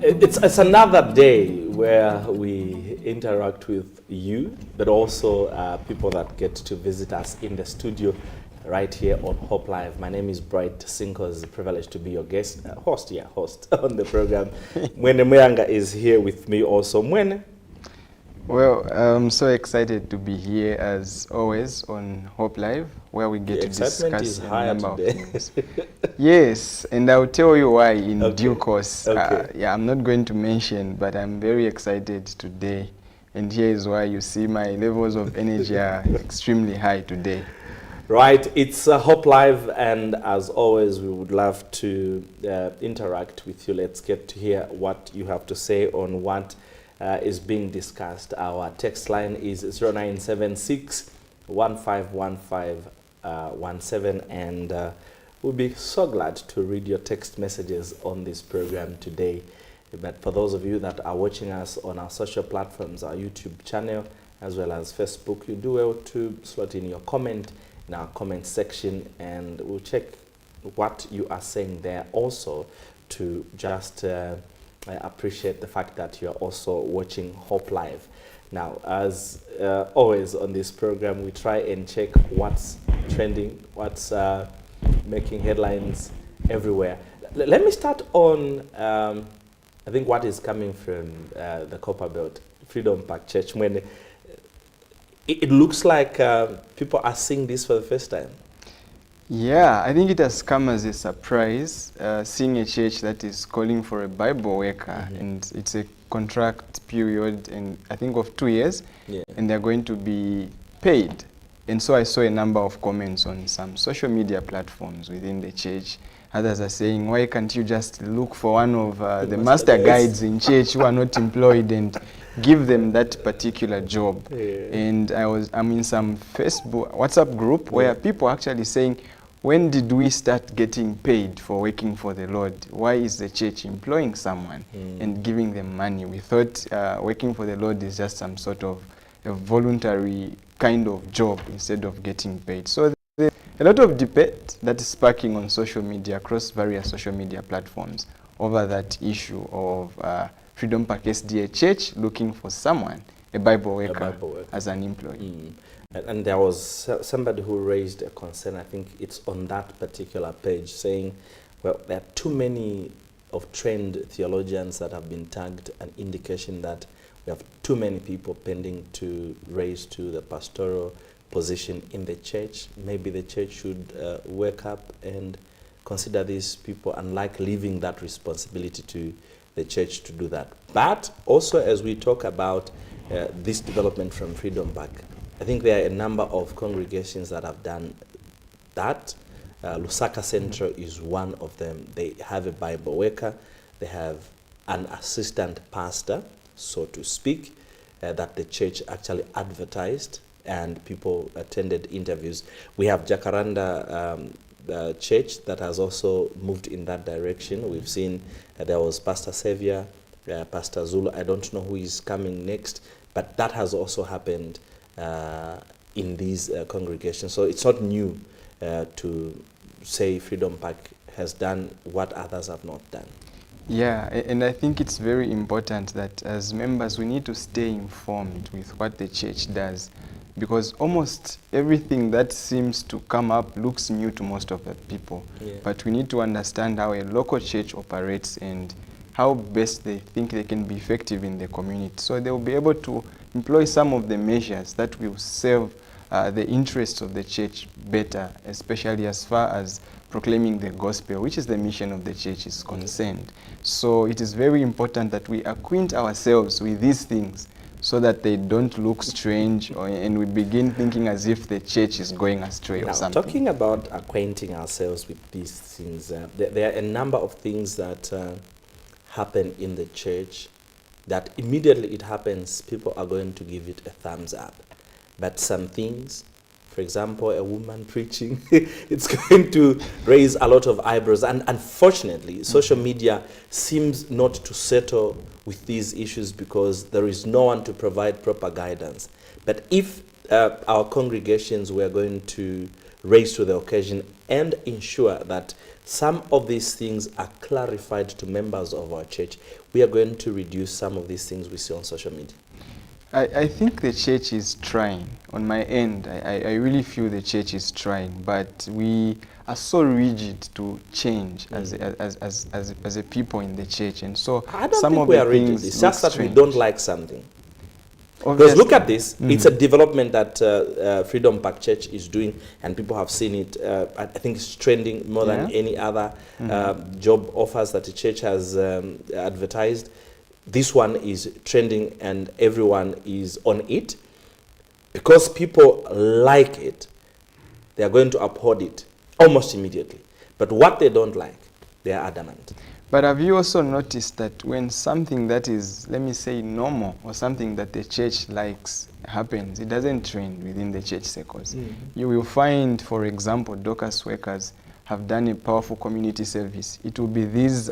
It's another day where we interact with you, but also people that get to visit us in the studio right here on Hope Live. My name is Bright Sinko. It's a privilege to be your guest, host on the program. Mwene Muyanga is here with me also. Mwene? Well, I'm so excited to be here as always on Hope Live, where we get to discuss a number of things. Yes, and I'll tell you why in due course. Yeah, I'm not going to mention, but I'm very excited today. And here is why you see my levels of energy are extremely high today. Right, it's Hope Live, and as always, we would love to interact with you. Let's get to hear what you have to say on what is being discussed. Our text line is 0976 151517, and we'll be so glad to read your text messages on this program today. But for those of you that are watching us on our social platforms, our YouTube channel, as well as Facebook, you do well to slot in your comment in our comment section, and we'll check what you are saying there also to just I appreciate the fact that you're also watching Hope Live. Now, as always on this program, we try and check what's trending, what's making headlines everywhere. Let me start on, I think, what is coming from the Copper Belt, Freedom Park Church. When it looks like people are seeing this for the first time. Yeah, I think it has come as a surprise, seeing a church that is calling for a Bible worker, and it's a contract period, and I think of 2 years, and they're going to be paid. And so I saw a number of comments on some social media platforms within the church. Others are saying, why can't you just look for one of the master guides in church who are not employed and give them that particular job? And I'm in some Facebook, WhatsApp group where people are actually saying, when did we start getting paid for working for the Lord? Why is the church employing someone and giving them money? We thought working for the Lord is just some sort of a voluntary kind of job instead of getting paid. So there's a lot of debate that is sparking on social media, across various social media platforms, over that issue of Freedom Park SDA Church looking for someone, a Bible worker, as an employee. And there was somebody who raised a concern, I think it's on that particular page, saying, well, there are too many of trained theologians that have been tagged, an indication that we have too many people pending to raise to the pastoral position in the church. Maybe the church should wake up and consider these people, unlike leaving that responsibility to the church to do that. But also, as we talk about this development from Freedom Park, I think there are a number of congregations that have done that. Lusaka Central is one of them. They have a Bible worker. They have an assistant pastor, so to speak, that the church actually advertised, and people attended interviews. We have Jacaranda Church that has also moved in that direction. We've seen there was Pastor Xavier, Pastor Zulu. I don't know who is coming next, but that has also happened in these congregations. So it's not new to say Freedom Park has done what others have not done. Yeah, and I think it's very important that as members we need to stay informed with what the church does, because almost everything that seems to come up looks new to most of the people. But we need to understand how a local church operates and how best they think they can be effective in the community. So they will be able to employ some of the measures that will serve the interests of the church better, especially as far as proclaiming the gospel, which is the mission of the church, is concerned. So it is very important that we acquaint ourselves with these things so that they don't look strange, and we begin thinking as if the church is going astray or something. Talking about acquainting ourselves with these things, there are a number of things that happen in the church that immediately it happens, people are going to give it a thumbs up. But some things, for example, a woman preaching, it's going to raise a lot of eyebrows. And unfortunately, social media seems not to settle with these issues because there is no one to provide proper guidance. But if our congregations we are going to raise to the occasion and ensure that some of these things are clarified to members of our church. We are going to reduce some of these things we see on social media. I think the church is trying. On my end, I really feel the church is trying, but we are so rigid to change as a people in the church, and so I don't some think of we the are rigid. things It's look just that we strange. don't like something. Because Obviously. look at this, it's a development that Freedom Park Church is doing, and people have seen it. I think it's trending more than any other job offers that the church has advertised. This one is trending and everyone is on it. Because people like it, they are going to uphold it almost immediately. But what they don't like, they are adamant. But have you also noticed that when something that is, let me say, normal or something that the church likes happens, it doesn't trend within the church circles? You will find, for example, Dorcas workers have done a powerful community service. It will be these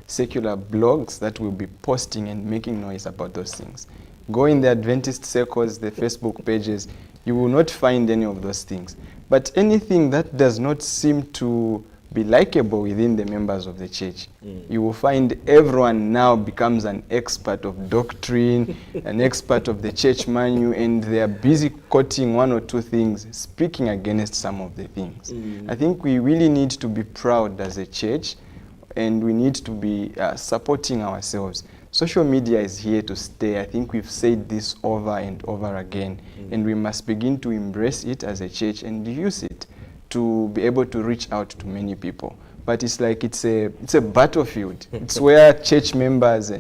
secular blogs that will be posting and making noise about those things. Go in the Adventist circles, the Facebook pages, you will not find any of those things. But anything that does not seem to be likable within the members of the church, you will find everyone now becomes an expert of doctrine, an expert of the church manual, and they are busy quoting one or two things, speaking against some of the things. I think we really need to be proud as a church, and we need to be supporting ourselves. Social media is here to stay. I think we've said this over and over again, and we must begin to embrace it as a church and use it to be able to reach out to many people. But it's like it's a battlefield. It's where church members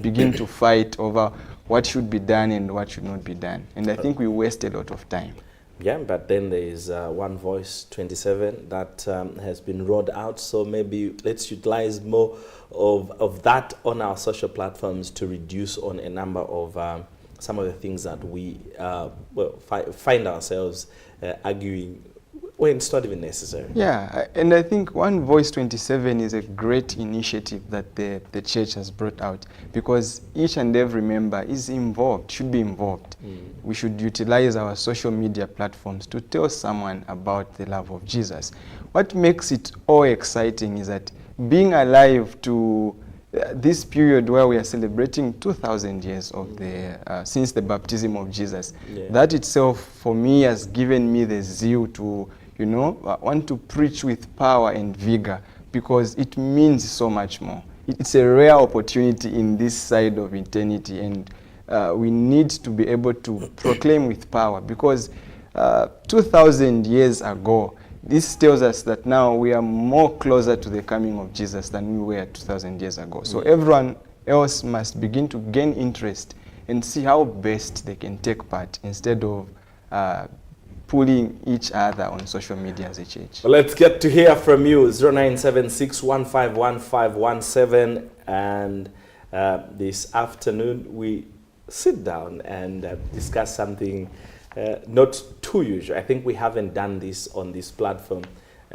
begin to fight over what should be done and what should not be done. And I think we waste a lot of time. Yeah, but then there is One Voice 27 that has been rolled out. So maybe let's utilize more of that on our social platforms to reduce on a number of some of the things that we find ourselves arguing when it's not even necessary. Yeah, and I think One Voice 27 is a great initiative that the church has brought out, because each and every member is involved, should be involved. We should utilize our social media platforms to tell someone about the love of Jesus. What makes it all exciting is that being alive to this period where we are celebrating 2,000 years of since the baptism of Jesus, that itself for me has given me the zeal to want to preach with power and vigor, because it means so much more. It's a rare opportunity in this side of eternity, and we need to be able to proclaim with power, because 2,000 years ago, this tells us that now we are more closer to the coming of Jesus than we were 2,000 years ago. So everyone else must begin to gain interest and see how best they can take part, instead of pulling each other on social media as a church. Well, let's get to hear from you. 0976151517, and this afternoon we sit down and discuss something not too usual. I think we haven't done this on this platform,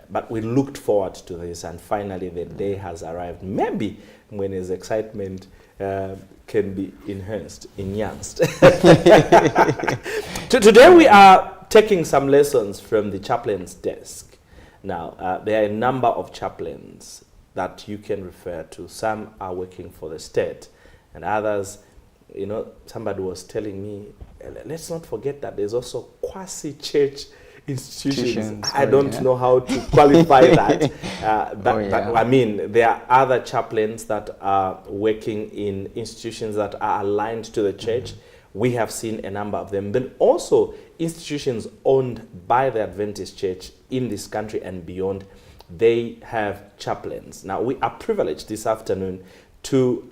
but we looked forward to this, and finally the day has arrived. Maybe when his excitement can be enhanced. Today we are taking some lessons from the chaplain's desk. Now, there are a number of chaplains that you can refer to. Some are working for the state, and others, somebody was telling me, let's not forget that there's also quasi-church institutions. I don't know how to qualify that. But I mean, there are other chaplains that are working in institutions that are aligned to the church. We have seen a number of them. Then also institutions owned by the Adventist Church in this country and beyond, they have chaplains. Now, we are privileged this afternoon to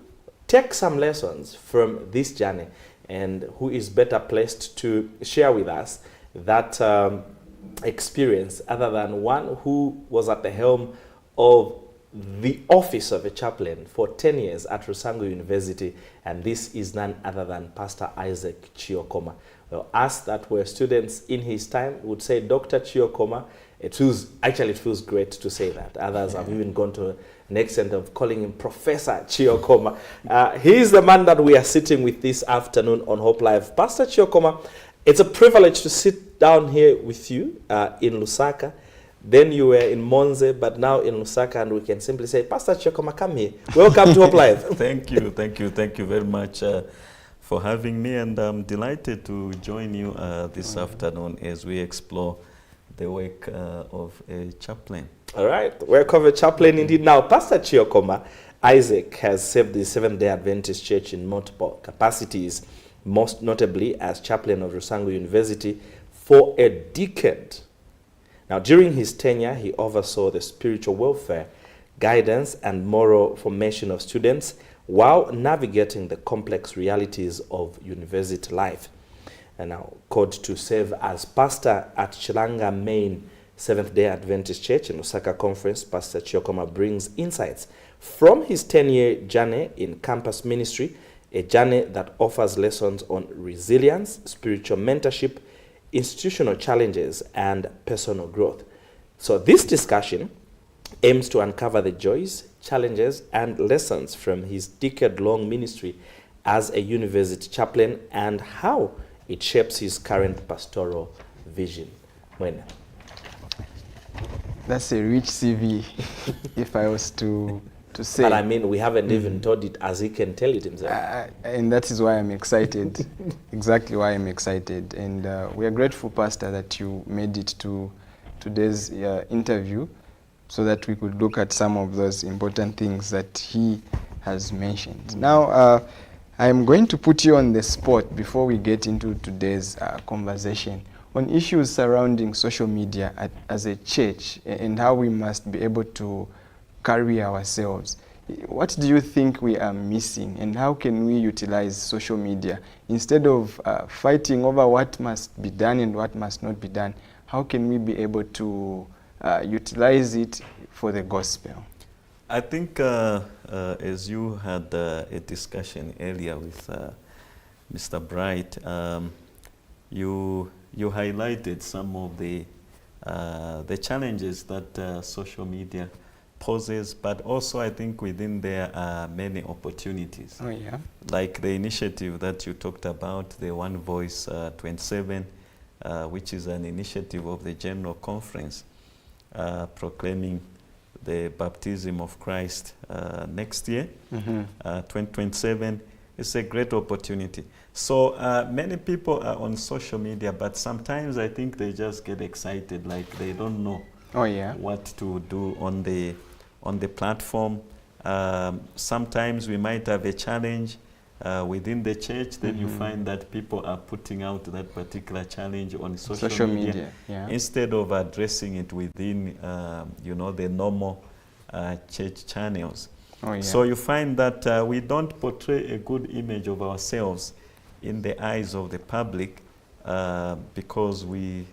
take some lessons from this journey, and who is better placed to share with us that experience other than one who was at the helm of the office of a chaplain for 10 years at Rusango University, and this is none other than Pastor Isaac Chiokoma. Well, us that were students in his time would say Dr. Chiokoma. It feels great to say that. Others have even gone to an extent of calling him Professor Chiokoma. He is the man that we are sitting with this afternoon on Hope Live. Pastor Chiokoma It's a privilege to sit down here with you in Lusaka. Then you were in Monze, but now in Lusaka, and we can simply say, Pastor Chiokoma, come here. Welcome to Hope Live. Thank you very much for having me, and I'm delighted to join you this afternoon as we explore the work of a chaplain. All right, work of a chaplain indeed. Now, Pastor Chiokoma Isaac has served the Seventh-day Adventist Church in multiple capacities, most notably as chaplain of Rusangu University for a decade. Now, during his tenure, he oversaw the spiritual welfare, guidance, and moral formation of students while navigating the complex realities of university life. And now, called to serve as pastor at Chilanga Main Seventh-day Adventist Church in Lusaka Conference, Pastor Chiokoma brings insights from his 10-year journey in campus ministry, a journey that offers lessons on resilience, spiritual mentorship, institutional challenges, and personal growth. So this discussion aims to uncover the joys, challenges, and lessons from his decade-long ministry as a university chaplain and how it shapes his current pastoral vision. When? That's a rich CV, if I was to say. But I mean, we haven't even told it as he can tell it himself. And that is why I'm excited, exactly why I'm excited. And we are grateful, Pastor, that you made it to today's interview so that we could look at some of those important things that he has mentioned. Now, I'm going to put you on the spot before we get into today's conversation on issues surrounding social media as a church and how we must be able to carry ourselves. What do you think we are missing, and how can we utilize social media instead of fighting over what must be done and what must not be done? How can we be able to utilize it for the gospel? I think as you had a discussion earlier with Mr. Bright, you highlighted some of the challenges that social media poses, but also I think within there are many opportunities. Oh, yeah. Like the initiative that you talked about, the One Voice 27, which is an initiative of the General Conference proclaiming the baptism of Christ next year, 2027. It's a great opportunity. So many people are on social media, but sometimes I think they just get excited, like they don't know what to do on the platform. Sometimes we might have a challenge within the church, then you find that people are putting out that particular challenge on social media. Instead of addressing it within the normal church channels. So you find that we don't portray a good image of ourselves in the eyes of the public because we,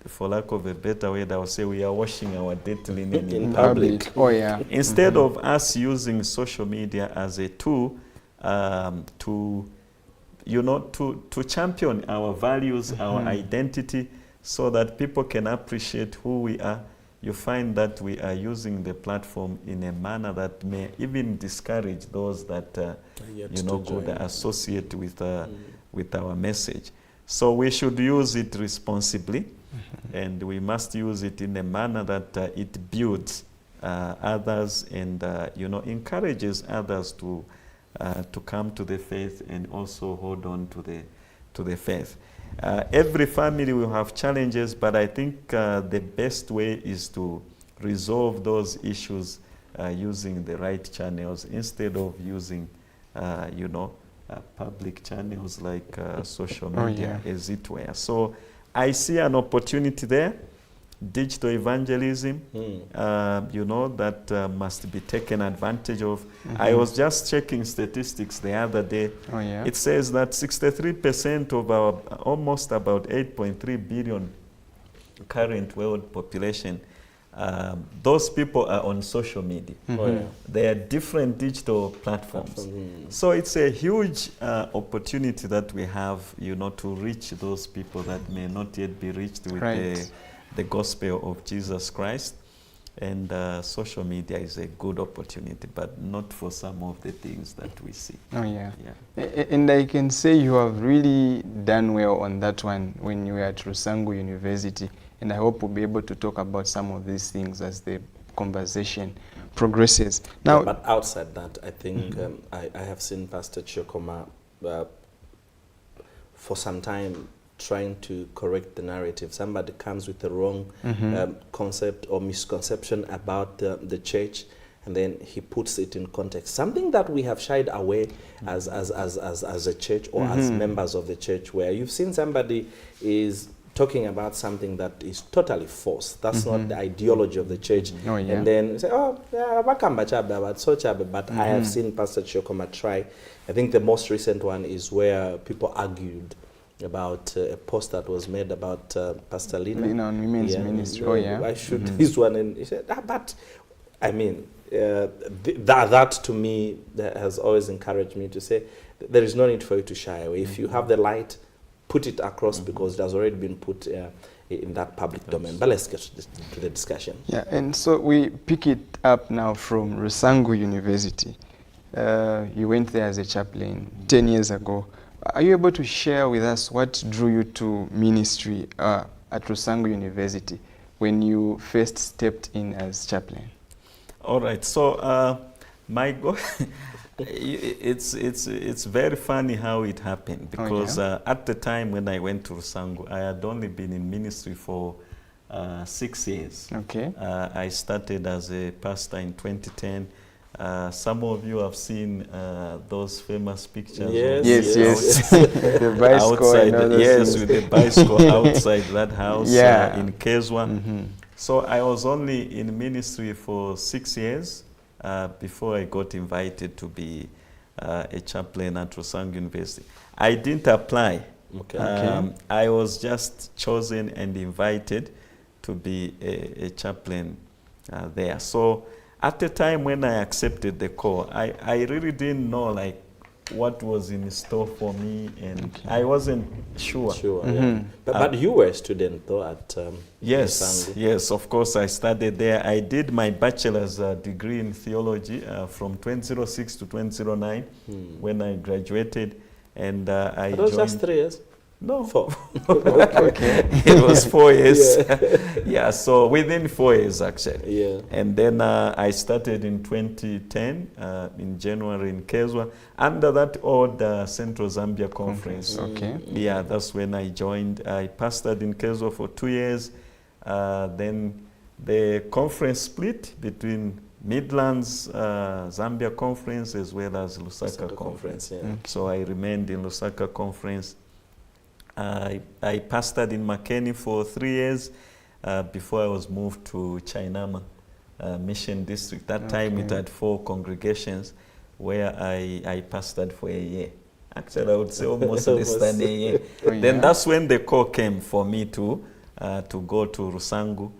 for lack of a better word, I would say we are washing our dirty linen in public. Instead of us using social media as a tool to champion our values, our identity, so that people can appreciate who we are, you find that we are using the platform in a manner that may even discourage those that could associate with our message. So we should use it responsibly, and we must use it in a manner that it builds others and encourages others to come to the faith and also hold on to the faith. Every family will have challenges, but I think the best way is to resolve those issues using the right channels instead of using, public channels like social media, as it were. So I see an opportunity there. Digital evangelism, that must be taken advantage of. I was just checking statistics the other day. It says that 63% of our almost about 8.3 billion current world population, those people are on social media. They are different digital platforms. So it's a huge opportunity that we have, to reach those people that may not yet be reached with the gospel of Jesus Christ. And social media is a good opportunity, but not for some of the things that we see. Oh, yeah. And I can say you have really done well on that one when you were at Rusangu University. And I hope we'll be able to talk about some of these things as the conversation progresses. Now, but outside that, I think I have seen Pastor Chiokoma for some time trying to correct the narrative. Somebody comes with the wrong concept or misconception about the church, and then he puts it in context. Something that we have shied away as a church or as members of the church, where you've seen somebody is talking about something that is totally false. That's not the ideology of the church. Oh, yeah. And then say, oh, yeah, but I have seen Pastor Chiokoma try. I think the most recent one is where people argued about a post that was made about Pastor Lina on women's ministry. Oh, yeah. I should this one, and he said, but I mean, that to me that has always encouraged me to say there is no need for you to shy away. If you have the light, put it across, because it has already been put in that public domain. But let's get to the discussion. Yeah, and so we pick it up now from Rusangu University. You went there as a chaplain 10 years ago. Are you able to share with us what drew you to ministry at Rusangu University when you first stepped in as chaplain? All right. So my goal, it's very funny how it happened, because at the time when I went to Rusangu, I had only been in ministry for 6 years. Okay. I started as a pastor in 2010. Some of you have seen those famous pictures. Yes. The bicycle outside, with the bicycle outside that house in Kezwa. So I was only in ministry for 6 years before I got invited to be a chaplain at Rusangu University. I didn't apply. I was just chosen and invited to be a chaplain there. So at the time when I accepted the call, I really didn't know like what was in store for me, and I wasn't sure. But you were a student though at yes, of course I studied there. I did my bachelor's degree in theology from 2006 to 2009 when I graduated, and I joined. It was just 3 years. No, 4. It was 4 years. So within 4 years actually. And then I started in 2010 in January in Kezwa under that old Central Zambia conference. That's when I joined. I pastored in Kezwa for 2 years. Then the conference split between Midlands Zambia conference as well as Lusaka conference. So I remained in Lusaka conference. I pastored in Makeni for 3 years before I was moved to Chainama Mission District. That time it had 4 congregations where I pastored for a year. Actually, I would say almost less than a year. Then that's when the call came for me to go to Rusangu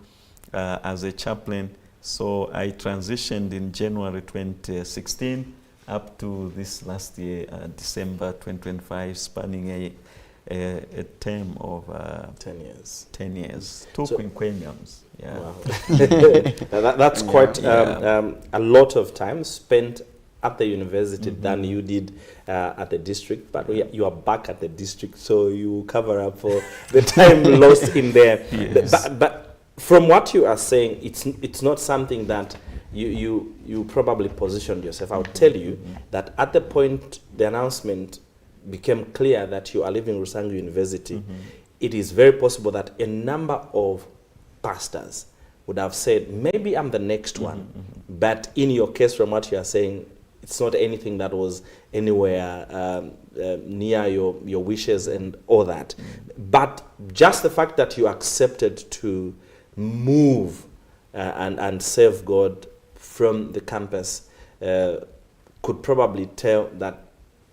as a chaplain. So I transitioned in January 2016 up to this last year, December 2025, spanning a term of 10 years. 10 years. 2 quinquenniums. Wow. That's quite a lot of time spent at the university than you did at the district, but you are back at the district, so you cover up for the time lost in there. But from what you are saying, it's not something that you probably positioned yourself. I would tell you that at the point the announcement became clear that you are leaving Rusangu University, it is very possible that a number of pastors would have said, maybe I'm the next one. But in your case, from what you are saying, it's not anything that was anywhere near your wishes and all that. But just the fact that you accepted to move and serve God from the campus could probably tell that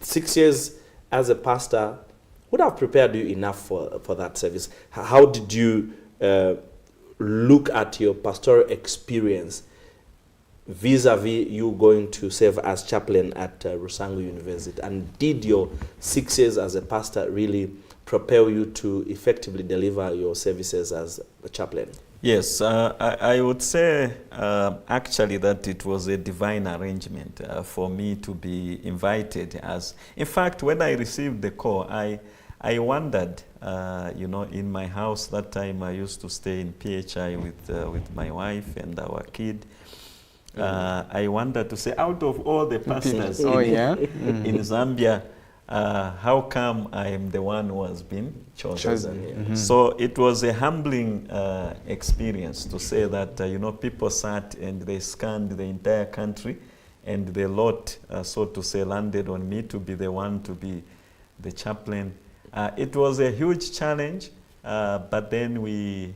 6 years as a pastor would have prepared you enough for that service. How did you look at your pastoral experience vis-a-vis you going to serve as chaplain at Rusangu University? And did your 6 years as a pastor really propel you to effectively deliver your services as a chaplain? Yes, I would say actually that it was a divine arrangement for me to be invited. In fact, when I received the call, I wondered, in my house that time I used to stay in PHI with my wife and our kid. I wondered to say, out of all the pastors in Zambia, how come I am the one who has been chosen? So it was a humbling experience to say that, people sat and they scanned the entire country, and the lot, so to say, landed on me to be the one to be the chaplain. It was a huge challenge, but then we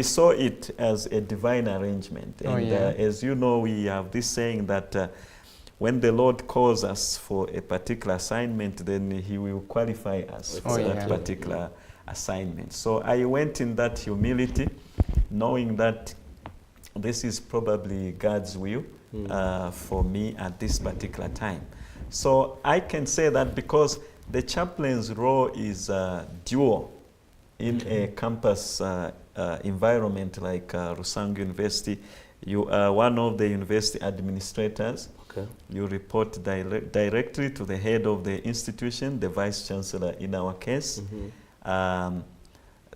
saw it as a divine arrangement. And as you know, we have this saying that when the Lord calls us for a particular assignment, then He will qualify us for that particular assignment. So I went in that humility, knowing that this is probably God's will for me at this particular time. So I can say that because the chaplain's role is dual in a campus environment like Rusangu University. You are one of the university administrators. You report directly to the head of the institution, the vice chancellor in our case.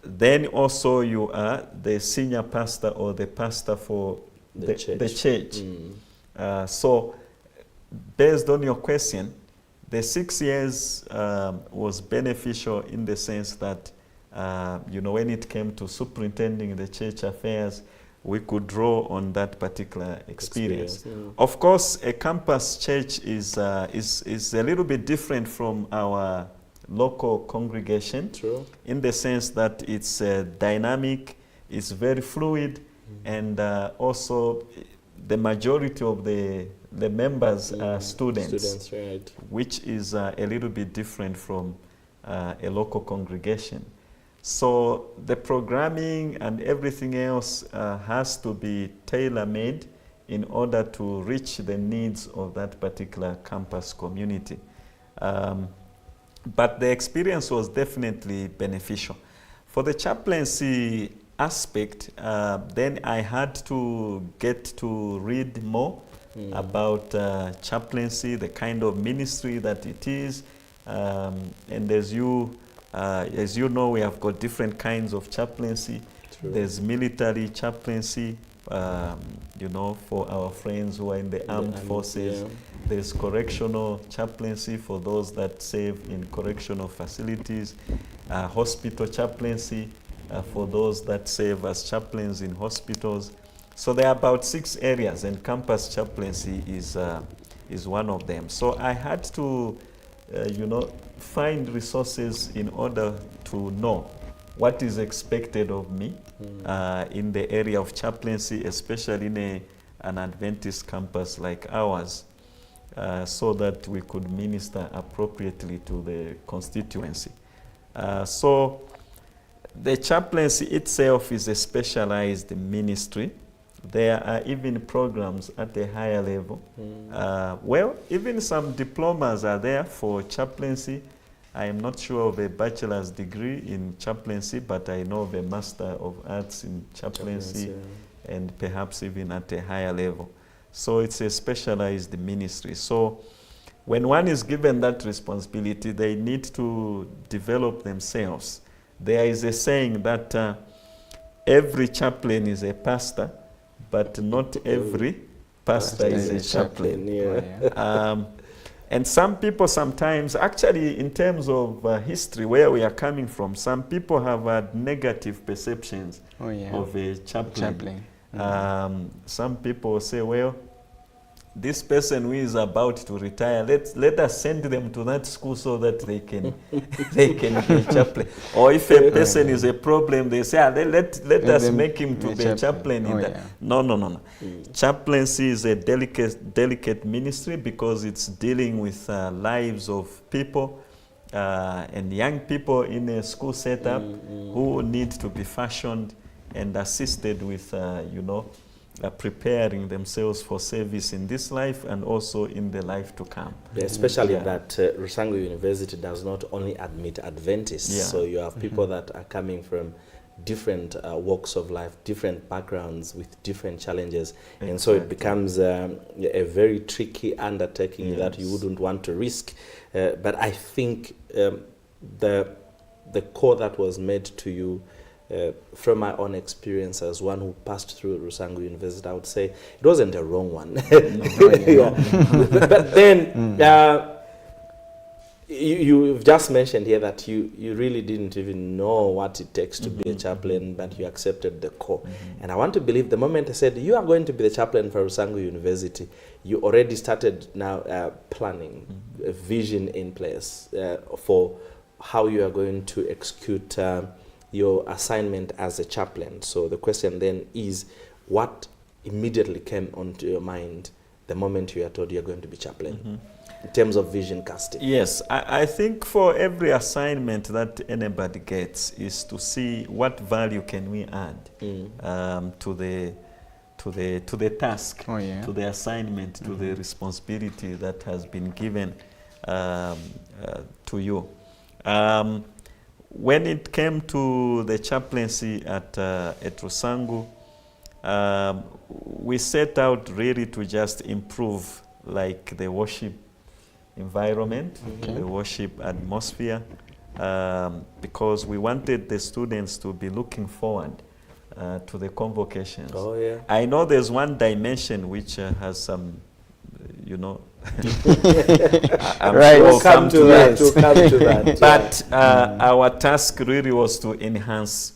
Then also you are the senior pastor or the pastor for the church. So based on your question, the 6 years was beneficial in the sense that, when it came to superintending the church affairs, we could draw on that particular experience. Of course, a campus church is a little bit different from our local congregation. True. In the sense that it's dynamic, it's very fluid, and also the majority of the members are students, right. Which is a little bit different from a local congregation. So the programming and everything else has to be tailor-made in order to reach the needs of that particular campus community. But the experience was definitely beneficial. For the chaplaincy aspect, then I had to get to read more about chaplaincy, the kind of ministry that it is, and as you know, we have got different kinds of chaplaincy. True. There's military chaplaincy, for our friends who are in the armed forces. Yeah. There's correctional chaplaincy for those that serve in correctional facilities. Hospital chaplaincy for those that serve as chaplains in hospitals. So there are about 6 areas, and campus chaplaincy is one of them. So I had to, find resources in order to know what is expected of me in the area of chaplaincy, especially in an Adventist campus like ours, so that we could minister appropriately to the constituency. So the chaplaincy itself is a specialized ministry. There are even programs at a higher level. Even some diplomas are there for chaplaincy. I am not sure of a bachelor's degree in chaplaincy, but I know of a Master of Arts in chaplaincy, and perhaps even at a higher level. So it's a specialized ministry. So when one is given that responsibility, they need to develop themselves. There is a saying that every chaplain is a pastor, but not every pastor is a chaplain. And some people sometimes, actually in terms of history, where we are coming from, some people have had negative perceptions of a chaplain. Some people say, well, this person who is about to retire, let us send them to that school so that they can be a chaplain. Or if a person is a problem, they say, let us make him to be a chaplain. No. Chaplaincy is a delicate ministry because it's dealing with lives of people and young people in a school setup who need to be fashioned and assisted with, preparing themselves for service in this life and also in the life to come. Especially that Rusangu University does not only admit Adventists, so you have people that are coming from different walks of life, different backgrounds with different challenges. And so it becomes a very tricky undertaking that you wouldn't want to risk. But I think the call that was made to you, from my own experience as one who passed through Rusangu University, I would say it wasn't a wrong one. But then you've just mentioned here that you really didn't even know what it takes to be a chaplain, but you accepted the call. And I want to believe the moment I said you are going to be the chaplain for Rusangu University, you already started now planning a vision in place for how you are going to execute your assignment as a chaplain. So the question then is, what immediately came onto your mind the moment you are told you're going to be chaplain, in terms of vision casting? Yes, I think for every assignment that anybody gets is to see what value can we add to the task, to the assignment, to the responsibility that has been given to you. When it came to the chaplaincy at Rusangu, we set out really to just improve like the worship environment, the worship atmosphere, because we wanted the students to be looking forward to the convocations. Oh, yeah. I know there's one dimension which has some, I'm Right. sure We'll come to that. We'll come to that. But our task really was to enhance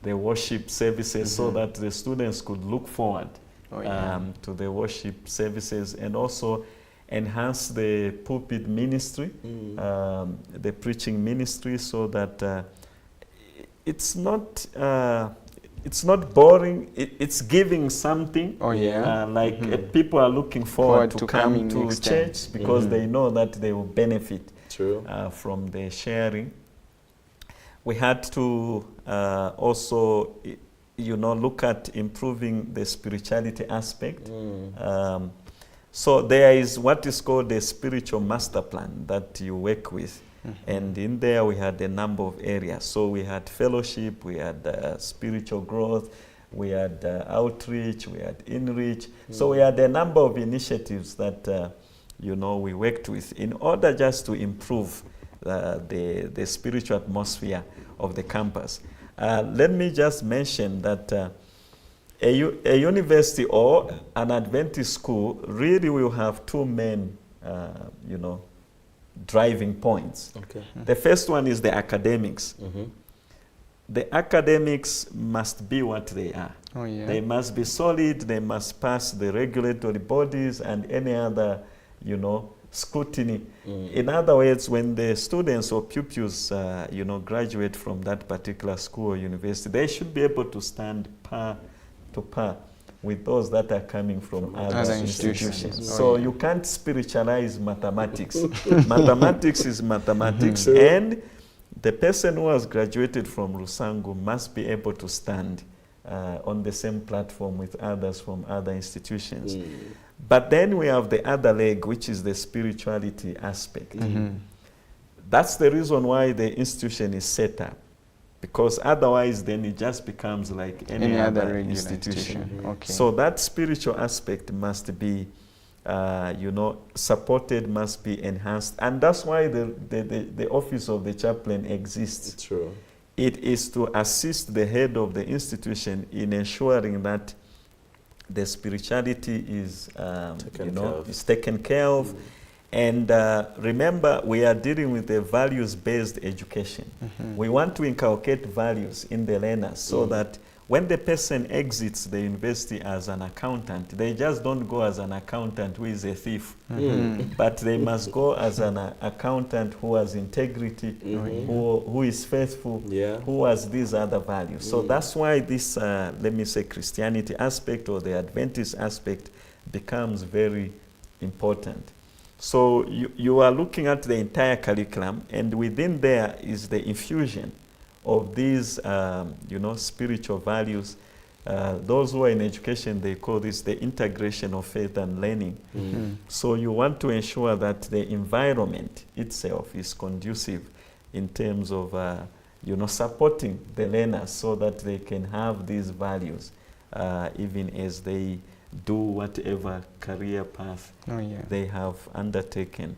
the worship services so that the students could look forward to the worship services, and also enhance the pulpit ministry, the preaching ministry, so that it's not boring. It's giving something. People are looking forward to come to church because they know that they will benefit from the sharing. We had to also, look at improving the spirituality aspect. So there is what is called a spiritual master plan that you work with. And in there we had a number of areas. So we had fellowship, we had spiritual growth, we had outreach, we had inreach. So we had a number of initiatives that, we worked with in order just to improve the spiritual atmosphere of the campus. Let me just mention that a university or an Adventist school really will have two main, driving points. The first one is the academics. The academics must be what they are. They must be solid, they must pass the regulatory bodies and any other, scrutiny. In other words, when the students or pupils, graduate from that particular school or university, they should be able to stand par to par with those that are coming from other institutions. So you can't spiritualize mathematics. Mathematics is mathematics, and the person who has graduated from Rusangu must be able to stand on the same platform with others from other institutions. But then we have the other leg, which is the spirituality aspect. That's the reason why the institution is set up, because otherwise then it just becomes like any other institution. So that spiritual aspect must be, supported, must be enhanced. And that's why the office of the chaplain exists. It is to assist the head of the institution in ensuring that the spirituality is, is taken care of. And remember, we are dealing with a values-based education. We want to inculcate values in the learners so that when the person exits the university as an accountant, they just don't go as an accountant who is a thief, but they must go as an accountant who has integrity, who is faithful, who has these other values. So that's why this, let me say, Christianity aspect or the Adventist aspect becomes very important. So you are looking at the entire curriculum, and within there is the infusion of these, spiritual values. Those who are in education, they call this the integration of faith and learning. So you want to ensure that the environment itself is conducive in terms of, supporting the learners so that they can have these values even as they do whatever career path they have undertaken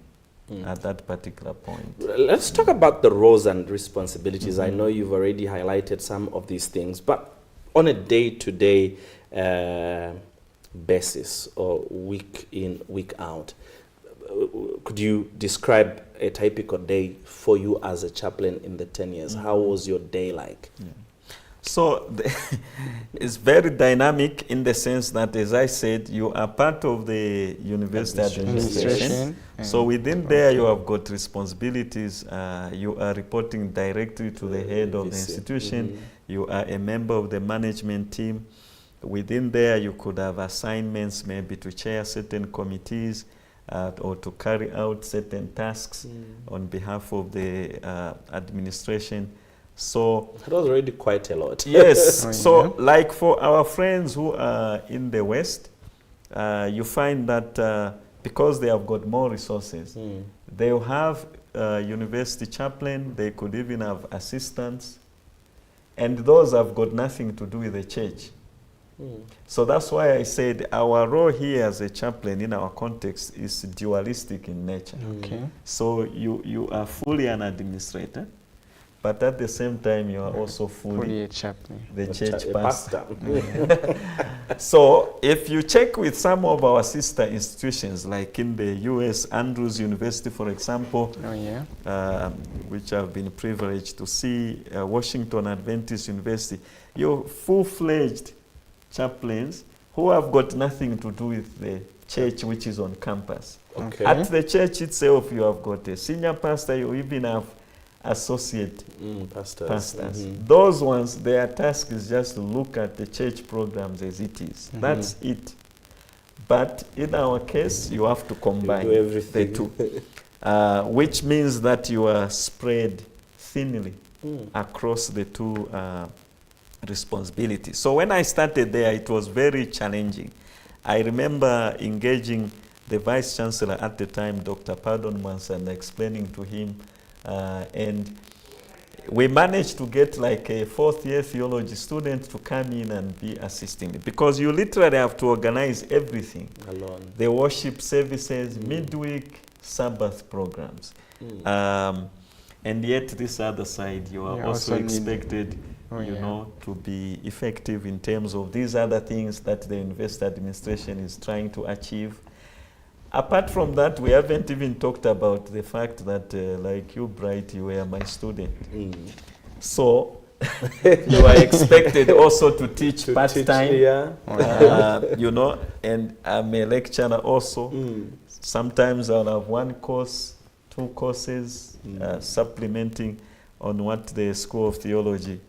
at that particular point. Let's talk about the roles and responsibilities. I know you've already highlighted some of these things, but on a day-to-day basis or week in, week out, could you describe a typical day for you as a chaplain in the 10 years? How was your day like? So it's very dynamic in the sense that, as I said, you are part of the university administration. So within there, you have got responsibilities. You are reporting directly to the head of the institution. You are a member of the management team. Within there, you could have assignments, maybe to chair certain committees or to carry out certain tasks on behalf of the administration. So that was already quite a lot. Yes. Like for our friends who are in the West, you find that because they have got more resources, they'll have university chaplain, they could even have assistants, and those have got nothing to do with the church. So that's why I said our role here as a chaplain in our context is dualistic in nature. So you are fully an administrator, but at the same time you are also fully a chaplain, the church pastor. So if you check with some of our sister institutions, like in the US, Andrews University, for example, which I've been privileged to see, Washington Adventist University, you're full-fledged chaplains who have got nothing to do with the church which is on campus. At the church itself, you have got a senior pastor, you even have associate pastors. Those ones, their task is just to look at the church programs as it is. That's it. But in our case, you have to combine the two, which means that you are spread thinly across the two responsibilities. So when I started there, it was very challenging. I remember engaging the Vice Chancellor at the time, Dr. Pardon Mansa, and explaining to him, and we managed to get like a fourth-year theology student to come in and be assisting me, because you literally have to organize everything alone. The worship services, midweek, Sabbath programs. And yet this other side, you are also expected to be effective in terms of these other things that the university administration is trying to achieve. Apart from that, we haven't even talked about the fact that, like you, Bright, you were my student. So you are expected also to teach part-time, and I'm a lecturer also. Sometimes I'll have one course, 2 courses, supplementing on what the School of Theology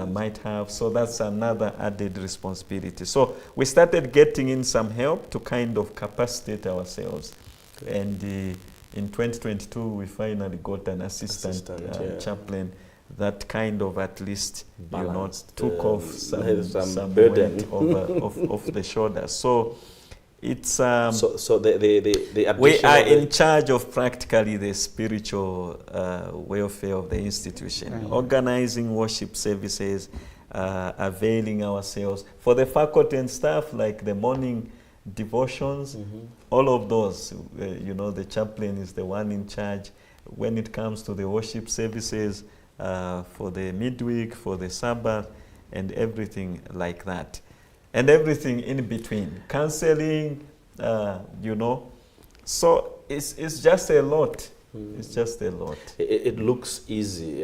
might have. So that's another added responsibility. So we started getting in some help to kind of capacitate ourselves. And in 2022, we finally got an assistant chaplain that kind of at least took off some burden off the shoulders. So it's we are in charge of practically the spiritual welfare of the institution, organizing worship services, availing ourselves for the faculty and staff, like the morning devotions, all of those. The chaplain is the one in charge when it comes to the worship services, for the midweek, for the Sabbath, and everything like that. And everything in between, counseling, So it's just a lot. It's just a lot. It looks easy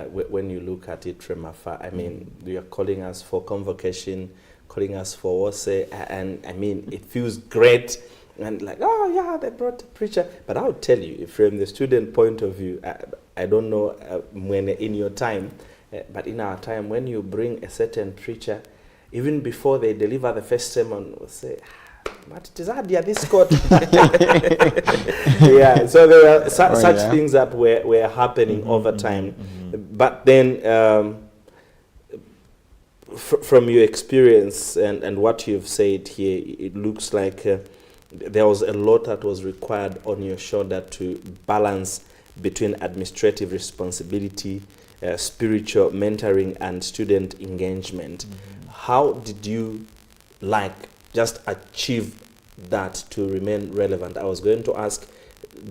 when you look at it from afar. I mean, you are calling us for convocation, calling us for WOSE, and I mean, it feels great. And like, oh yeah, they brought a preacher. But I'll tell you, from the student point of view, I don't know when in your time, but in our time, when you bring a certain preacher, even before they deliver the first sermon, we'll say, but it is hard, this court. Yeah, so there were such things that were happening over time. But then, from your experience and what you've said here, it looks like there was a lot that was required on your shoulder to balance between administrative responsibility, spiritual mentoring, and student engagement. How did you just achieve that to remain relevant? I was going to ask,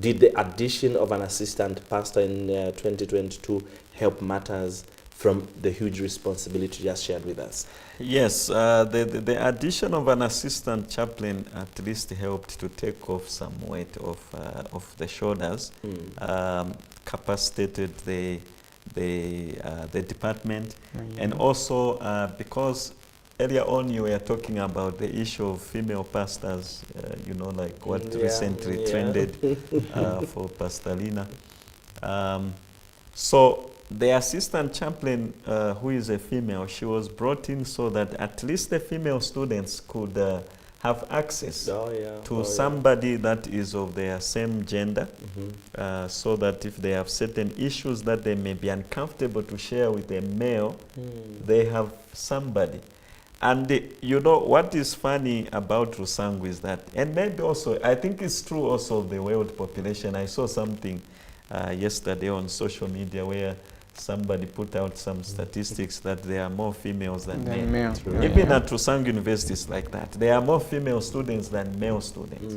did the addition of an assistant pastor in 2022 help matters from the huge responsibility you just shared with us? Yes, the addition of an assistant chaplain at least helped to take off some weight of the shoulders, capacitated the department, and also because earlier on you were talking about the issue of female pastors, like what recently trended for Pastor Lina. So the assistant chaplain, who is a female, she was brought in so that at least the female students could have access to somebody that is of their same gender, so that if they have certain issues that they may be uncomfortable to share with a male, they have somebody. And what is funny about Rusangu is that, and maybe also, I think it's true also of the world population. I saw something yesterday on social media where somebody put out some statistics that there are more females than men. Even at Rusangu University it's like that. There are more female students than male students.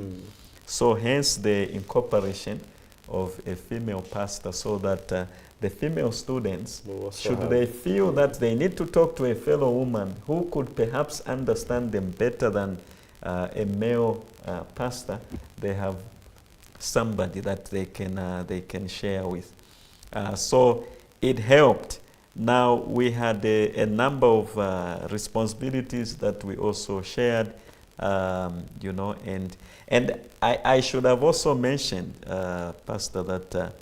So hence the incorporation of a female pastor, so that the female students, should they feel that they need to talk to a fellow woman who could perhaps understand them better than a male pastor, they have somebody that they can share with. So it helped. Now we had a number of responsibilities that we also shared, and I should have also mentioned, Pastor, that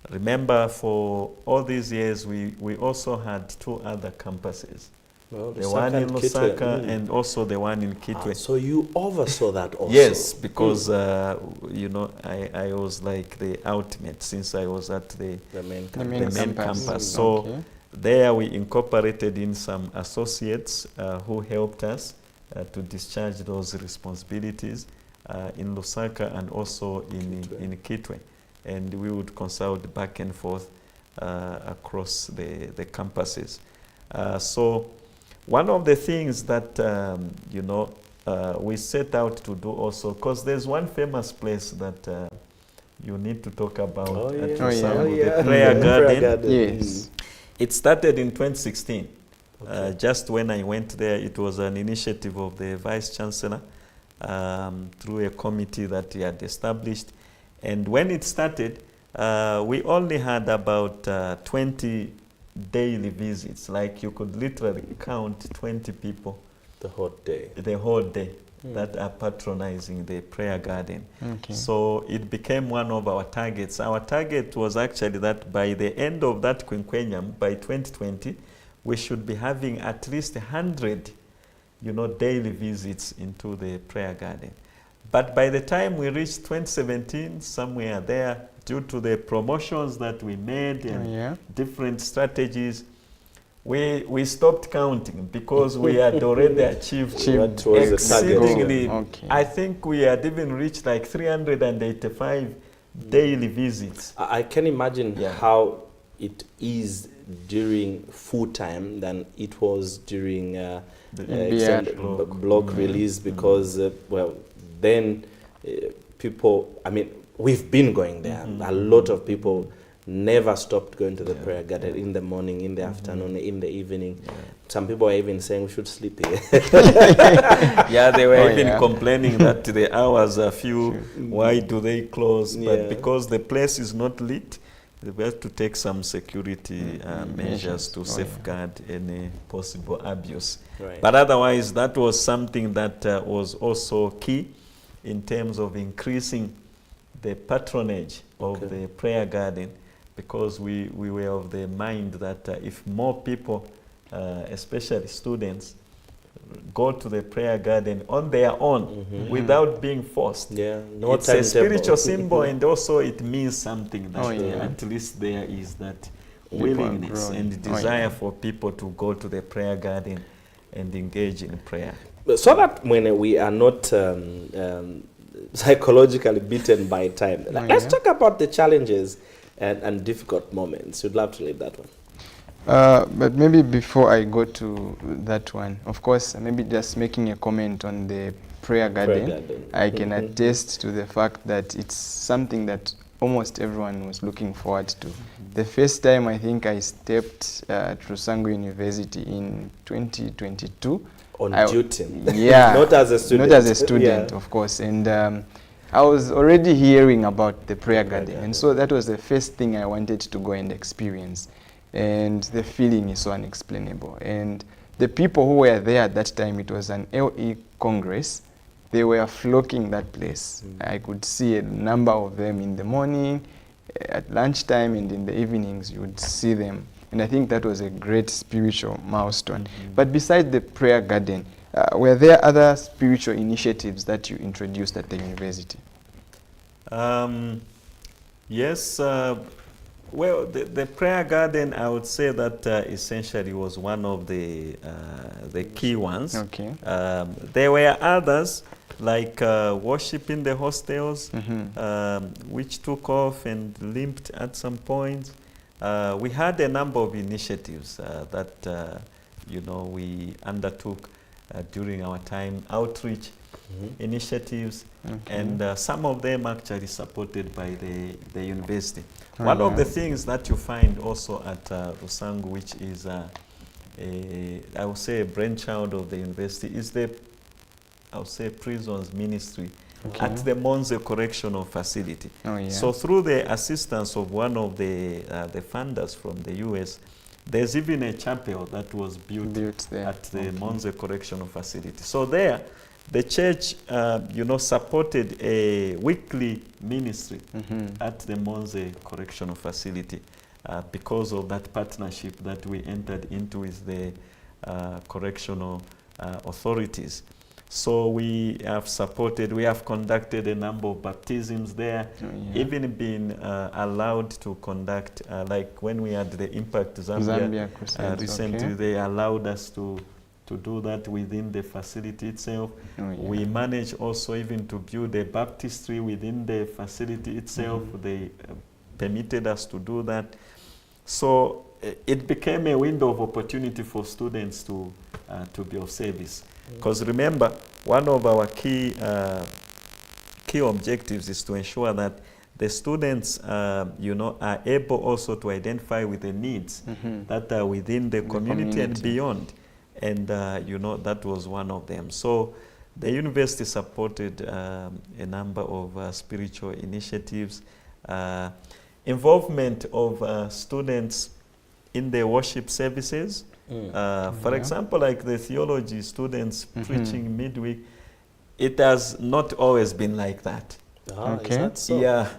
remember for all these years we also had 2 other campuses. Well, the one in Lusaka and also the one in Kitwe. So you oversaw that also? Yes, because I was like the ultimate, since I was at the main campus. So there we incorporated in some associates who helped us to discharge those responsibilities in Lusaka and also in Kitwe. And we would consult back and forth across the campuses. So one of the things that, we set out to do also, because there's one famous place that you need to talk about at the Prayer Garden. Yes. It started in 2016. Just when I went there, it was an initiative of the Vice Chancellor through a committee that he had established. And when it started, we only had about 20 daily visits. Like you could literally count 20 people. The whole day. The whole day that are patronizing the prayer garden. So it became one of our targets. Our target was actually that by the end of that quinquennium, by 2020, we should be having at least 100, daily visits into the prayer garden. But by the time we reached 2017, somewhere there, due to the promotions that we made and different strategies, we stopped counting because we had already achieved exceedingly. I think we had even reached like 385 daily visits. I can imagine how it is during full time than it was during the block release, because then people, we've been going there. A lot of people never stopped going to the prayer garden in the morning, in the afternoon, in the evening. Some people are even saying we should sleep here. They were even complaining that the hours are few. Why do they close? But because the place is not lit, we have to take some security measures to safeguard any possible abuse. But otherwise, that was something that was also key in terms of increasing the patronage of the prayer garden, because we were of the mind that if more people, especially students, go to the prayer garden on their own without being forced, it's a spiritual symbol, and also it means something that at least there is that willingness and desire for people to go to the prayer garden and engage in prayer. So that when we are not psychologically beaten by time, let's talk about the challenges and difficult moments. You'd love to lead that one. But maybe before I go to that one, of course, maybe just making a comment on the prayer garden. I can attest to the fact that it's something that almost everyone was looking forward to. The first time I think I stepped at Rusango University in 2022. On duty. Yeah. Not as a student. Not as a student, of course. And I was already hearing about the prayer garden. And so that was the first thing I wanted to go and experience. And the feeling is so unexplainable. And the people who were there at that time, it was an LE Congress. They were flocking that place. I could see a number of them in the morning, at lunchtime, and in the evenings you would see them. And I think that was a great spiritual milestone. But besides the prayer garden, were there other spiritual initiatives that you introduced at the university? Yes. Well, the prayer garden, I would say that essentially was one of the key ones. Okay. There were others, like worship in the hostels, which took off and limped at some point. We had a number of initiatives that we undertook during our time, outreach initiatives, and some of them actually supported by the university. One of the things that you find also at Rusango, which is I would say a brainchild of the university, is the prisons ministry at the Monze Correctional Facility. So through the assistance of one of the funders from the US, there's even a chapel that was built there at the Monze Correctional Facility. So there, the church, supported a weekly ministry at the Monze Correctional Facility because of that partnership that we entered into with the correctional authorities. So we have conducted a number of baptisms there, even been allowed to conduct, like when we had the Impact Zambia recently, they allowed us to do that within the facility itself. We managed also even to build a baptistry within the facility itself. They permitted us to do that. So it became a window of opportunity for students to be of service. Because remember, one of our key objectives is to ensure that the students, are able also to identify with the needs that are within the community and beyond. And, that was one of them. So the university supported a number of spiritual initiatives, involvement of students in the worship services. For example, like the theology students preaching midweek, it has not always been like that. Is that so? Yeah,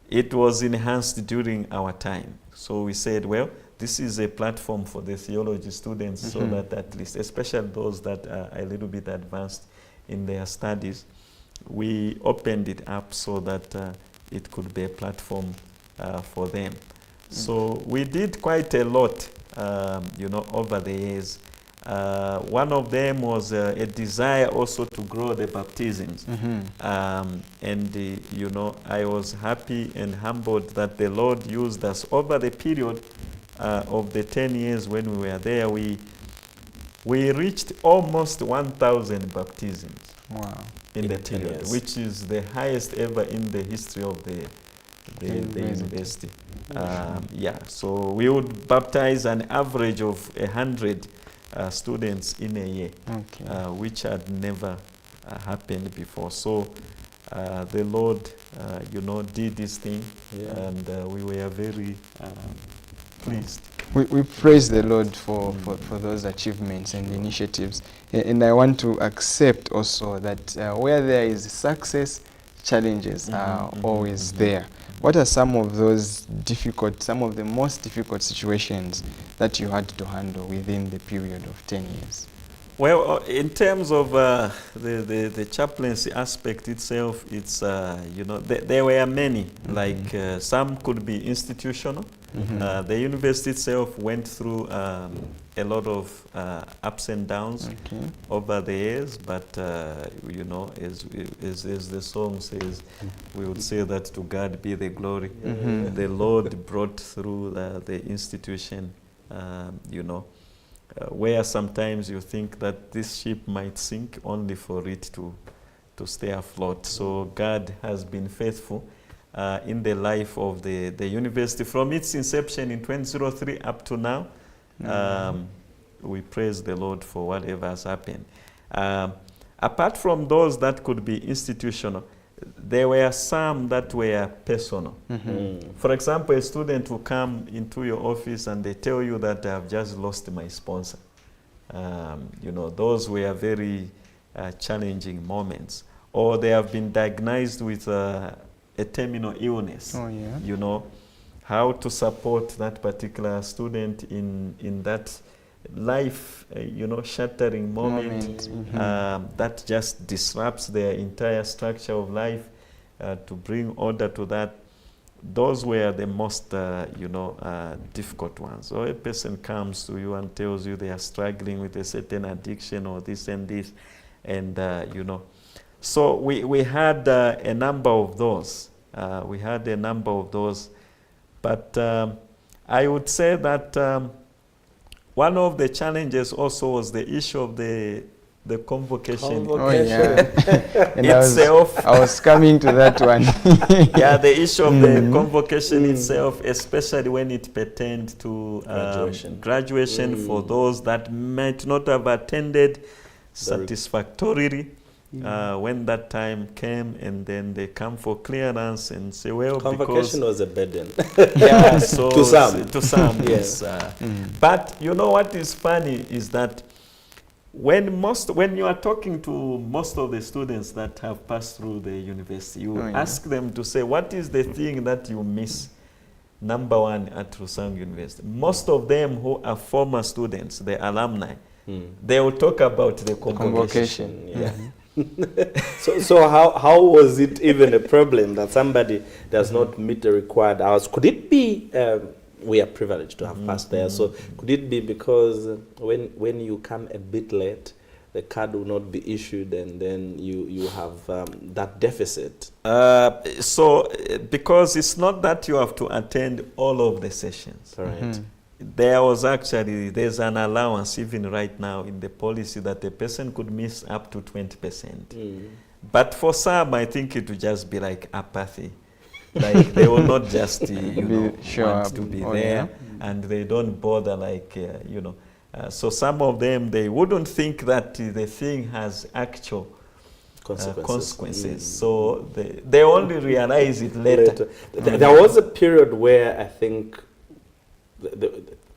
it was enhanced during our time. So we said, well, this is a platform for the theology students so that at least, especially those that are a little bit advanced in their studies, we opened it up so that it could be a platform for them. So we did quite a lot, over the years. One of them was a desire also to grow the baptisms. I was happy and humbled that the Lord used us over the period of the 10 years when we were there. We reached almost 1,000 baptisms in the period, which is the highest ever in the history of the university. So we would baptize an average of 100 students in a year, which had never happened before. So the Lord, did this thing, and we were very pleased. We praise the Lord for those achievements and initiatives. And I want to accept also that where there is success, challenges are always there. What are some of those some of the most difficult situations that you had to handle within the period of 10 years? Well, in terms of the chaplaincy aspect itself, it's, you know, there were many, like some could be institutional. The university itself went through a lot of ups and downs over the years, but, you know, as the song says, we would say that to God be the glory. The Lord brought through the institution, you know, where sometimes you think that this ship might sink only for it to stay afloat. So God has been faithful in the life of the university from its inception in 2003 up to now. We praise the Lord for whatever has happened. Apart from those that could be institutional, there were some that were personal. For example, a student will come into your office and they tell you that I've just lost my sponsor. You know, those were very challenging moments. Or they have been diagnosed with a terminal illness. You know, how to support that particular student in that life, you know, shattering moment that just disrupts their entire structure of life, to bring order to that. Those were the most, you know, difficult ones. Or a person comes to you and tells you they are struggling with a certain addiction or this and this, and, you know. So we had a number of those. But I would say that one of the challenges also was the issue of the convocation. Itself. I was coming to that one. Yeah, the issue of the convocation itself, especially when it pertained to graduation for those that might not have attended satisfactorily. When that time came, and then they come for clearance and say, well, convocation was a burden. Yeah, so to some, yes. But you know what is funny is that when you are talking to most of the students that have passed through the university, you ask them to say, what is the thing that you miss, number one, at Rusangu University? Most of them who are former students, the alumni, they will talk about the convocation. So how was it even a problem that somebody does not meet the required hours? Could it be, we are privileged to have passed there, so could it be because when you come a bit late, the card will not be issued, and then you have that deficit? So because it's not that you have to attend all of the sessions. Right. There's an allowance even right now in the policy that a person could miss up to 20%. But for some, I think it would just be like apathy. Like they will not just, you know, want to be there, and they don't bother, like, you know. So some of them, they wouldn't think that the thing has actual consequences. So they only realize it later. There was a period where I think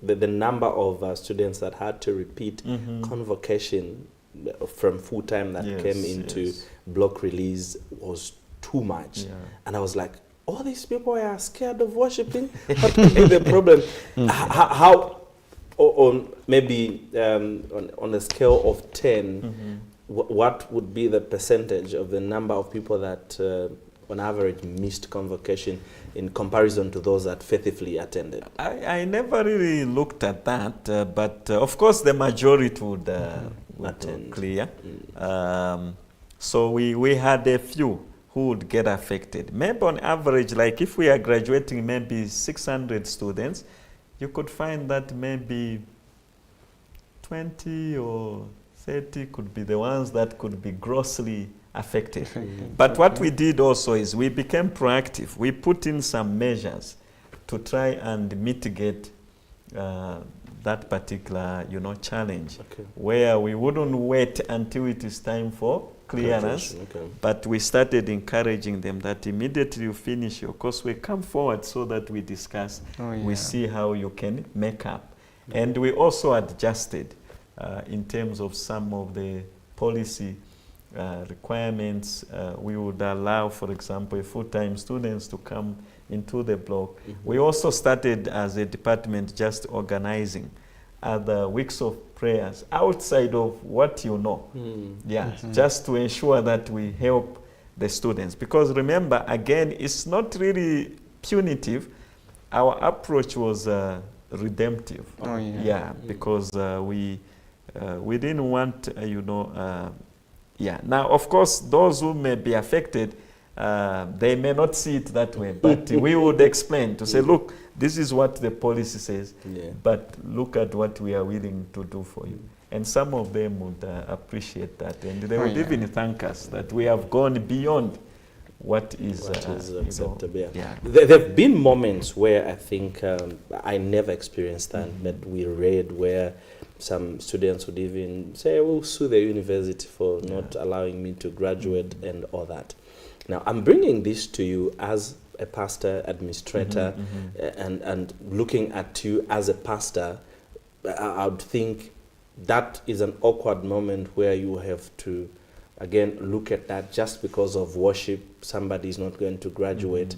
the number of students that had to repeat convocation from full-time that came into block release was too much. And I was like, all these people are scared of worshiping? What could be the problem? How on maybe on a scale of 10, what would be the percentage of the number of people that on average missed convocation in comparison to those that faithfully attended? I never really looked at that, but of course the majority would attend. Clear. So we had a few who would get affected. Maybe on average, like if we are graduating maybe 600 students, you could find that maybe 20 or 30 could be the ones that could be grossly affected. But what we did also is we became proactive. We put in some measures to try and mitigate that particular, you know, challenge, where we wouldn't wait until it is time for clearance, but we started encouraging them that immediately you finish your course, we come forward so that we discuss, we see how you can make up. And we also adjusted in terms of some of the policy requirements. We would allow, for example, full-time students to come into the block. We also started as a department just organizing are the weeks of prayers outside of what you know. Yeah, just to ensure that we help the students. Because remember, again, it's not really punitive. Our approach was redemptive. Oh, yeah. Yeah, because we didn't want, yeah. Now, of course, those who may be affected, they may not see it that way, but we would explain to say, look, this is what the policy says, but look at what we are willing to do for you. And some of them would appreciate that, and they would even thank us that we have gone beyond what is acceptable. There have been moments where I think I never experienced that, that we read where some students would even say, we'll sue the university for not allowing me to graduate and all that. Now, I'm bringing this to you as a pastor, administrator, and looking at you as a pastor. I would think that is an awkward moment where you have to, again, look at that. Just because of worship, somebody is not going to graduate.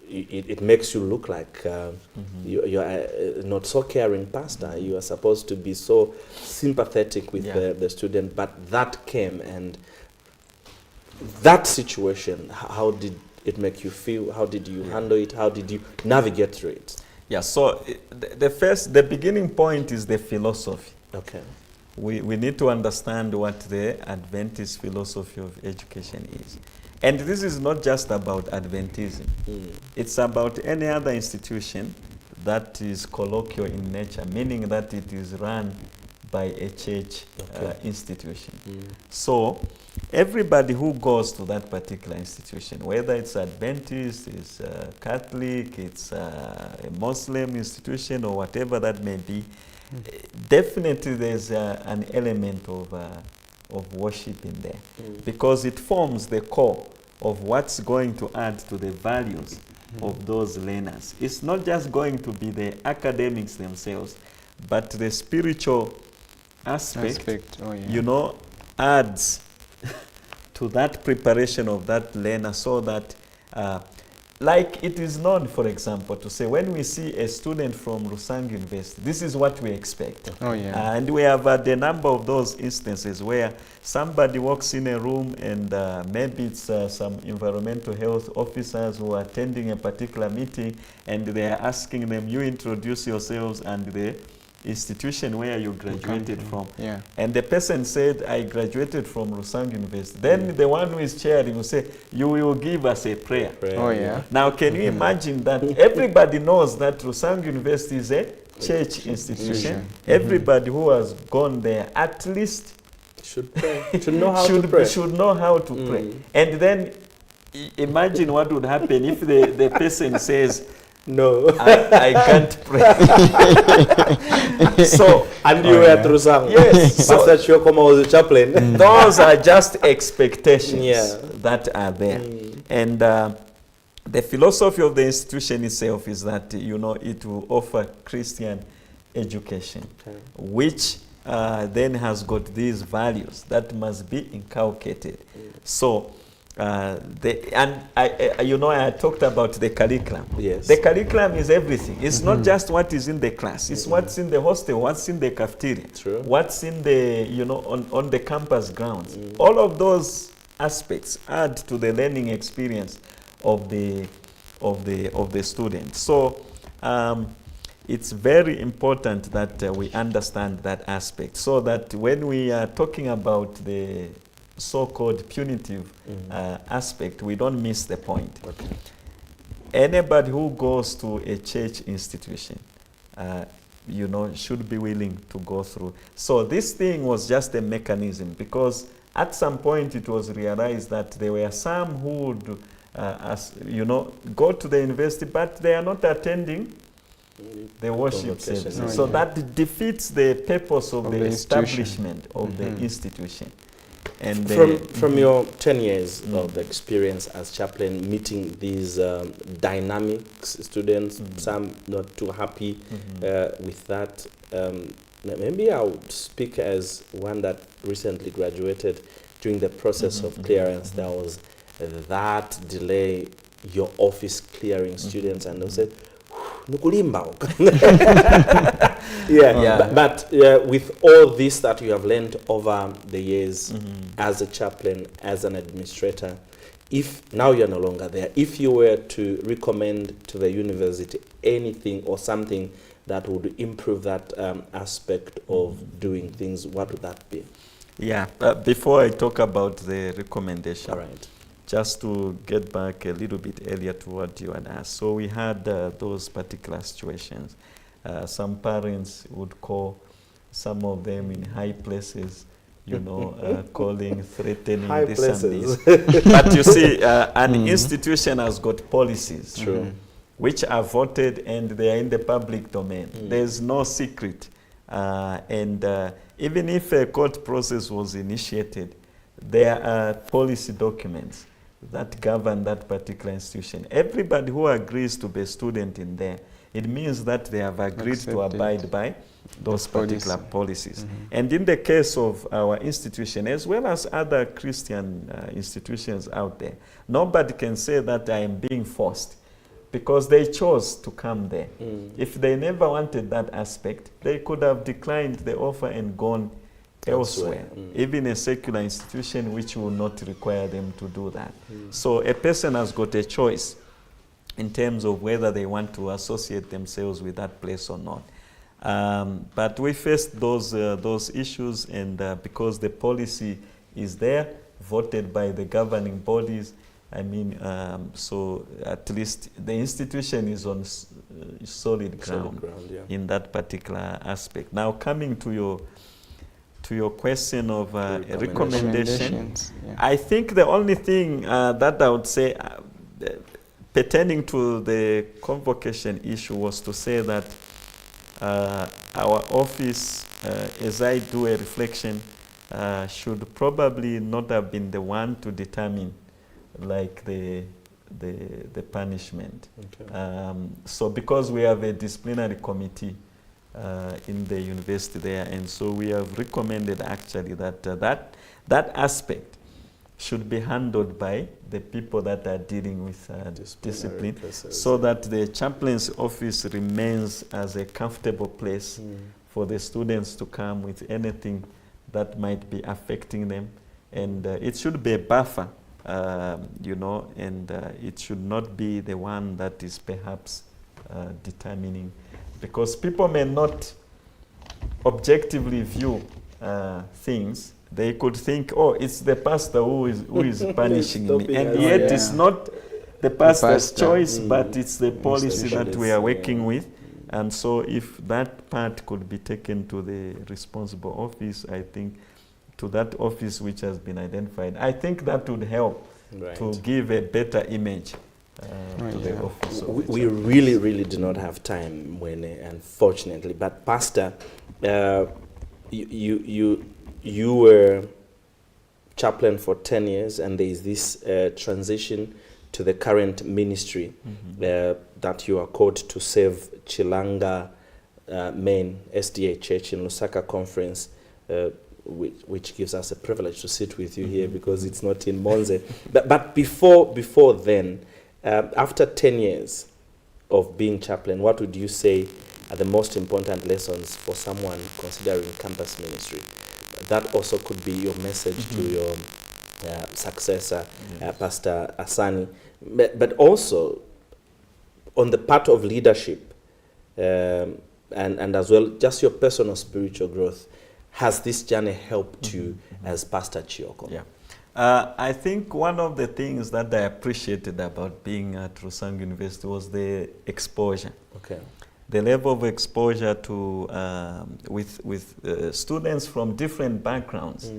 It makes you look like you are not so caring pastor. You are supposed to be so sympathetic with the student, but that came, and that situation, how did it make you feel? How did you handle it? How did you navigate through it? Yeah, so the beginning point is the philosophy. Okay. We need to understand what the Adventist philosophy of education is. And this is not just about Adventism. It's about any other institution that is colloquial in nature, meaning that it is run by a church institution. So everybody who goes to that particular institution, whether it's Adventist, it's Catholic, it's a Muslim institution, or whatever that may be, definitely there's an element of worship in there, because it forms the core of what's going to add to the values of those learners. It's not just going to be the academics themselves, but the spiritual aspect adds to that preparation of that learner, so that like it is known, for example, to say when we see a student from Rusangi University, this is what we expect. And we have had a number of those instances where somebody walks in a room and maybe it's some environmental health officers who are attending a particular meeting, and they are asking them, you introduce yourselves and the institution where you graduated from. And the person said, I graduated from Rusangi University. Then the one who is chairing will say, you will give us a prayer. Now, can you imagine that everybody knows that Rusangi University is a church institution? Everybody who has gone there at least should pray. Should know how to pray. Should know how to pray. And then imagine what would happen if the person says, no, I can't pray. So, and you were at Rusang. Yes. Pastor Chiokoma was the chaplain. Those are just expectations that are there. And the philosophy of the institution itself is that, it will offer Christian education, which then has got these values that must be inculcated. So, I talked about the curriculum. The curriculum is everything. It's not just what is in the class. It's what's in the hostel, what's in the cafeteria, what's in the, on the campus grounds. All of those aspects add to the learning experience of the student. So it's very important that we understand that aspect, so that when we are talking about the so-called punitive aspect, we don't miss the point. Anybody who goes to a church institution, should be willing to go through. So this thing was just a mechanism, because at some point it was realized that there were some who would, go to the university, but they are not attending the worship service. So that defeats the purpose of the establishment of the institution. And from your 10 years of experience as chaplain, meeting these dynamic students, some not too happy with that, maybe I would speak as one that recently graduated. During the process of clearance, there was that delay, your office clearing students, and they said, nukulimba. Yeah. But with all this that you have learned over the years as a chaplain, as an administrator, if now you're no longer there, if you were to recommend to the university anything or something that would improve that aspect of doing things, what would that be? Yeah, before I talk about the recommendation, All right. just to get back a little bit earlier to what you had asked. So we had those particular situations. Some parents would call some of them in high places, you know, calling, threatening, High this places. and this. But you see, an institution has got policies. True. Which are voted and they are in the public domain. There's no secret. Even if a court process was initiated, there are policy documents that govern that particular institution. Everybody who agrees to be a student in there, it means that they have agreed to abide by those particular policies. And in the case of our institution, as well as other Christian institutions out there, nobody can say that I am being forced, because they chose to come there. If they never wanted that aspect, they could have declined the offer and gone elsewhere. Even a secular institution which will not require them to do that. So a person has got a choice in terms of whether they want to associate themselves with that place or not. But we faced those issues, and because the policy is there, voted by the governing bodies, I mean, so at least the institution is on solid ground, in that particular aspect. Now, coming to your question of recommendations, I think the only thing that I would say pertaining to the convocation issue was to say that our office, as I do a reflection, should probably not have been the one to determine like the punishment. So because we have a disciplinary committee in the university there, and so we have recommended actually that that aspect should be handled by the people that are dealing with discipline, so that the chaplain's office remains as a comfortable place for the students to come with anything that might be affecting them, and it should be a buffer. You know, and it should not be the one that is perhaps determining, because people may not objectively view things. They could think, oh, it's the pastor who is punishing me, and yet it's not the pastor's choice, but it's the policy that we are working with. And so if that part could be taken to the responsible office, I think, to that office which has been identified, I think that would help to give a better image to the office. We really do not have time, unfortunately. But Pastor, you were chaplain for 10 years, and there is this transition to the current ministry that you are called to save Chilanga Main SDA Church in Lusaka Conference, which gives us a privilege to sit with you here, because it's not in Monze. But before then, after 10 years of being chaplain, what would you say are the most important lessons for someone considering campus ministry? That also could be your message to your successor, Pastor Asani. But also, on the part of leadership, and as well, just your personal spiritual growth, has this journey helped you as Pastor Chioko? Yeah. I think one of the things that I appreciated about being at Rusangu University was the exposure. Okay. The level of exposure to with students from different backgrounds.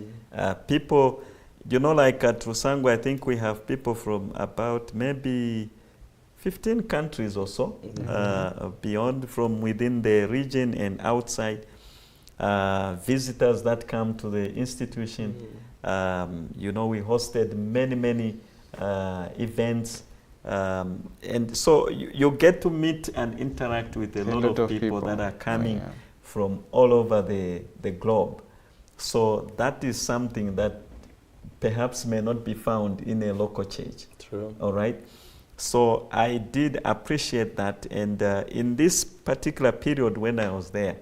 People, you know, like at Rusangu, I think we have people from about maybe 15 countries or so, beyond, from within the region and outside. Visitors that come to the institution. You know, we hosted many events, and so you get to meet and interact with a lot of people that are coming from all over the globe. So that is something that perhaps may not be found in a local church. True. All right. So I did appreciate that, and in this particular period when I was there,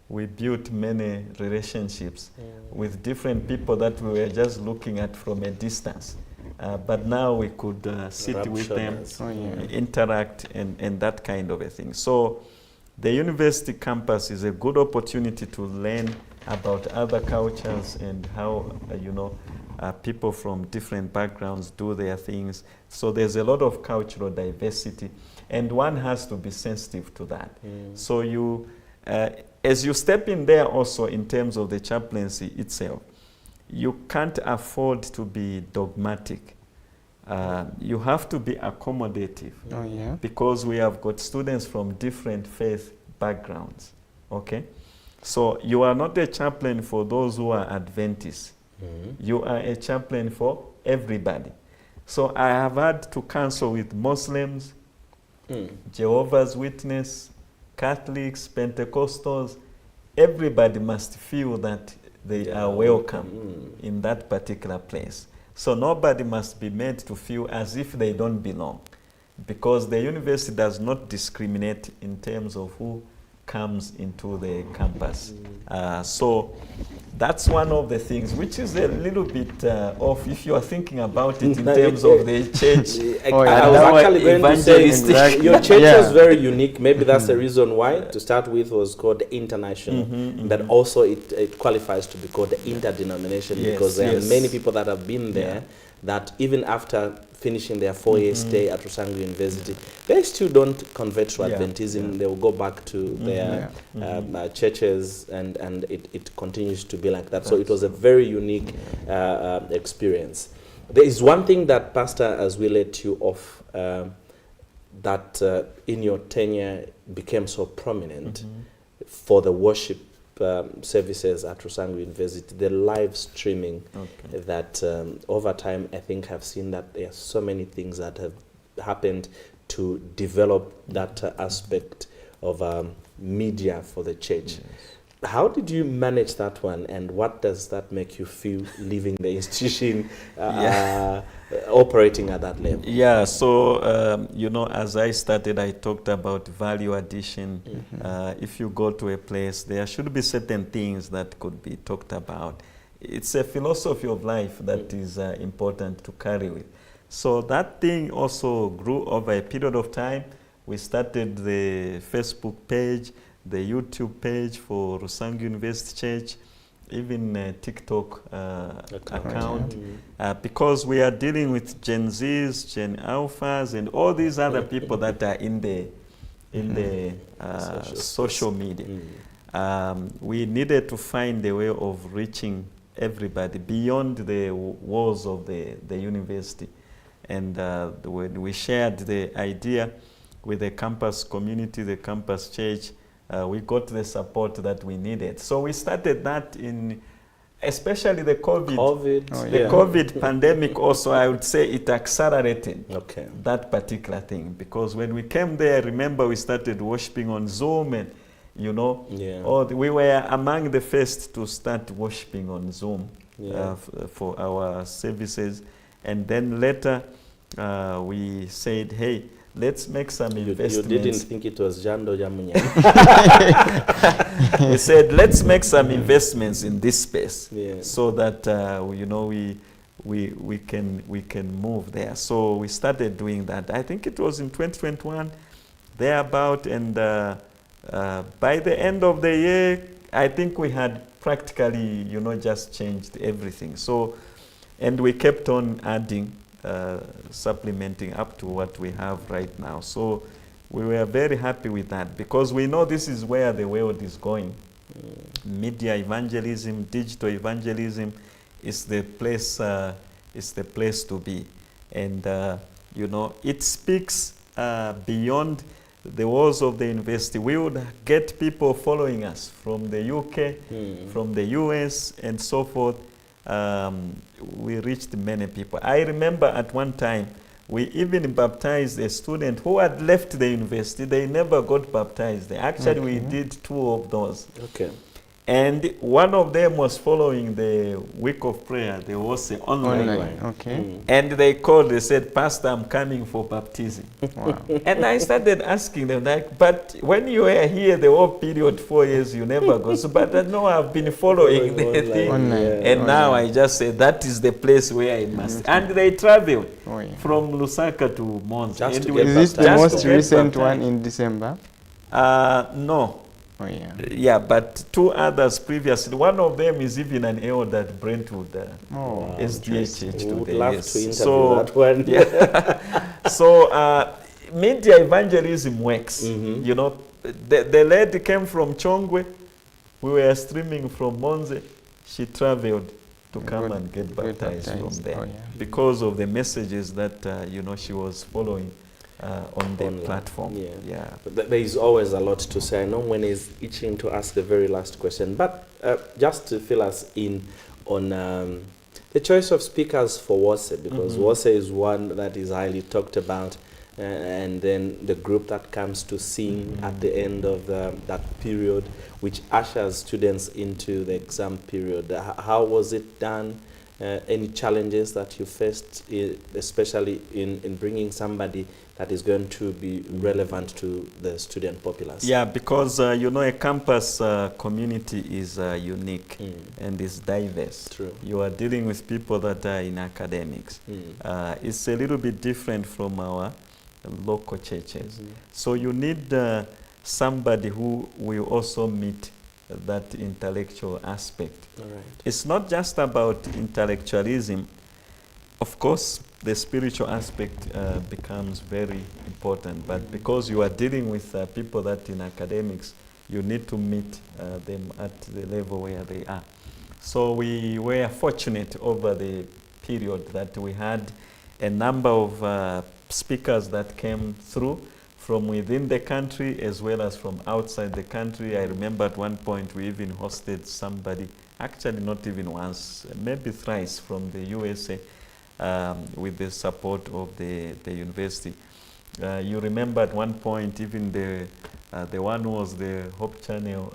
we built many relationships with different people that we were just looking at from a distance. But now we could sit with them, interact, and that kind of a thing. So the university campus is a good opportunity to learn about other cultures and how, people from different backgrounds do their things. So there's a lot of cultural diversity, and one has to be sensitive to that. So you, as you step in there also in terms of the chaplaincy itself, you can't afford to be dogmatic. You have to be accommodative, because we have got students from different faith backgrounds, okay? So you are not a chaplain for those who are Adventists. You are a chaplain for everybody. So I have had to counsel with Muslims, Jehovah's Witness, Catholics, Pentecostals. Everybody must feel that they are welcome in that particular place. So nobody must be made to feel as if they don't belong, because the university does not discriminate in terms of who comes into the campus. So that's one of the things which is a little bit off if you are thinking about it in terms of the church. I was actually going to say, your church is very unique. Maybe that's the reason why, to start with, was called the international, but also it qualifies to be called the interdenomination, because there are many people that have been there that even after finishing their 4-year stay at Rusangu University, they still don't convert to Adventism. They will go back to their churches, and it continues to be like that. So it was a very unique experience. There is one thing that Pastor, as we let you off, that in your tenure became so prominent for the worship services at Rusangu University, the live streaming, that over time I think have seen that there are so many things that have happened to develop that aspect of media for the church. How did you manage that one, and what does that make you feel leaving the institution, operating at that level? Yeah, so, as I started, I talked about value addition. If you go to a place, there should be certain things that could be talked about. It's a philosophy of life that is important to carry with. So that thing also grew over a period of time. We started the Facebook page, the YouTube page for Rusangu University Church, even TikTok account, because we are dealing with Gen Zs, Gen Alphas, and all these other people that are in the social media. We needed to find a way of reaching everybody beyond the walls of the university. And when we shared the idea with the campus community, the campus church, we got the support that we needed. So we started that in, especially the COVID pandemic also, I would say it accelerated that particular thing. Because when we came there, remember we started worshiping on Zoom, and we were among the first to start worshiping on Zoom for our services. And then later we said, hey, let's make some investments. You didn't think it was Jando Jamunya. We said, let's make some investments in this space, so that we can move there. So we started doing that. I think it was in 2021, thereabout, and by the end of the year, I think we had practically, just changed everything. So, and we kept on adding, supplementing up to what we have right now. So we were very happy with that, because we know this is where the world is going. Media evangelism, digital evangelism is the place to be. And it speaks beyond the walls of the university. We would get people following us from the UK, from the US, and so forth. We reached many people. I remember at one time, we even baptized a student who had left the university. They never got baptized. Actually, we did 2 of those. And one of them was following the week of prayer. There was an online. Okay. And they called, they said, Pastor, I'm coming for baptism. Wow. And I started asking them, like, but when you were here the whole period, 4 years, you never go. So, but no, I've been following the thing. And now I just say, that is the place where I must. And they traveled from Lusaka to Monza. Is this the most recent one in December? No. Oh, yeah. Yeah, but 2 others previously. One of them is even an elder at Brentwood, SDH today. Would love to interview that one. Yeah. So media evangelism works. You know, the lady came from Chongwe. We were streaming from Monze. She traveled to come and get baptized from there because of the messages that you know, she was following on the platform. Yeah. But there is always a lot to say. I know when is itching to ask the very last question, but just to fill us in on the choice of speakers for WOSE, because WOSE is one that is highly talked about, and then the group that comes to sing at the end of that period, which ushers students into the exam period. How was it done? Any challenges that you faced, especially in bringing somebody that is going to be relevant to the student populace? Yeah, because you know, a campus community is unique and is diverse. True. You are dealing with people that are in academics. It's a little bit different from our local churches. So you need somebody who will also meet that intellectual aspect. All right. It's not just about intellectualism. Of course, the spiritual aspect becomes very important, but because you are dealing with people that in academics, you need to meet them at the level where they are. So we were fortunate over the period that we had a number of speakers that came through from within the country as well as from outside the country. I remember at one point we even hosted somebody, actually not even once, maybe thrice, from the USA with the support of the university. You remember at one point even the one who was the Hope Channel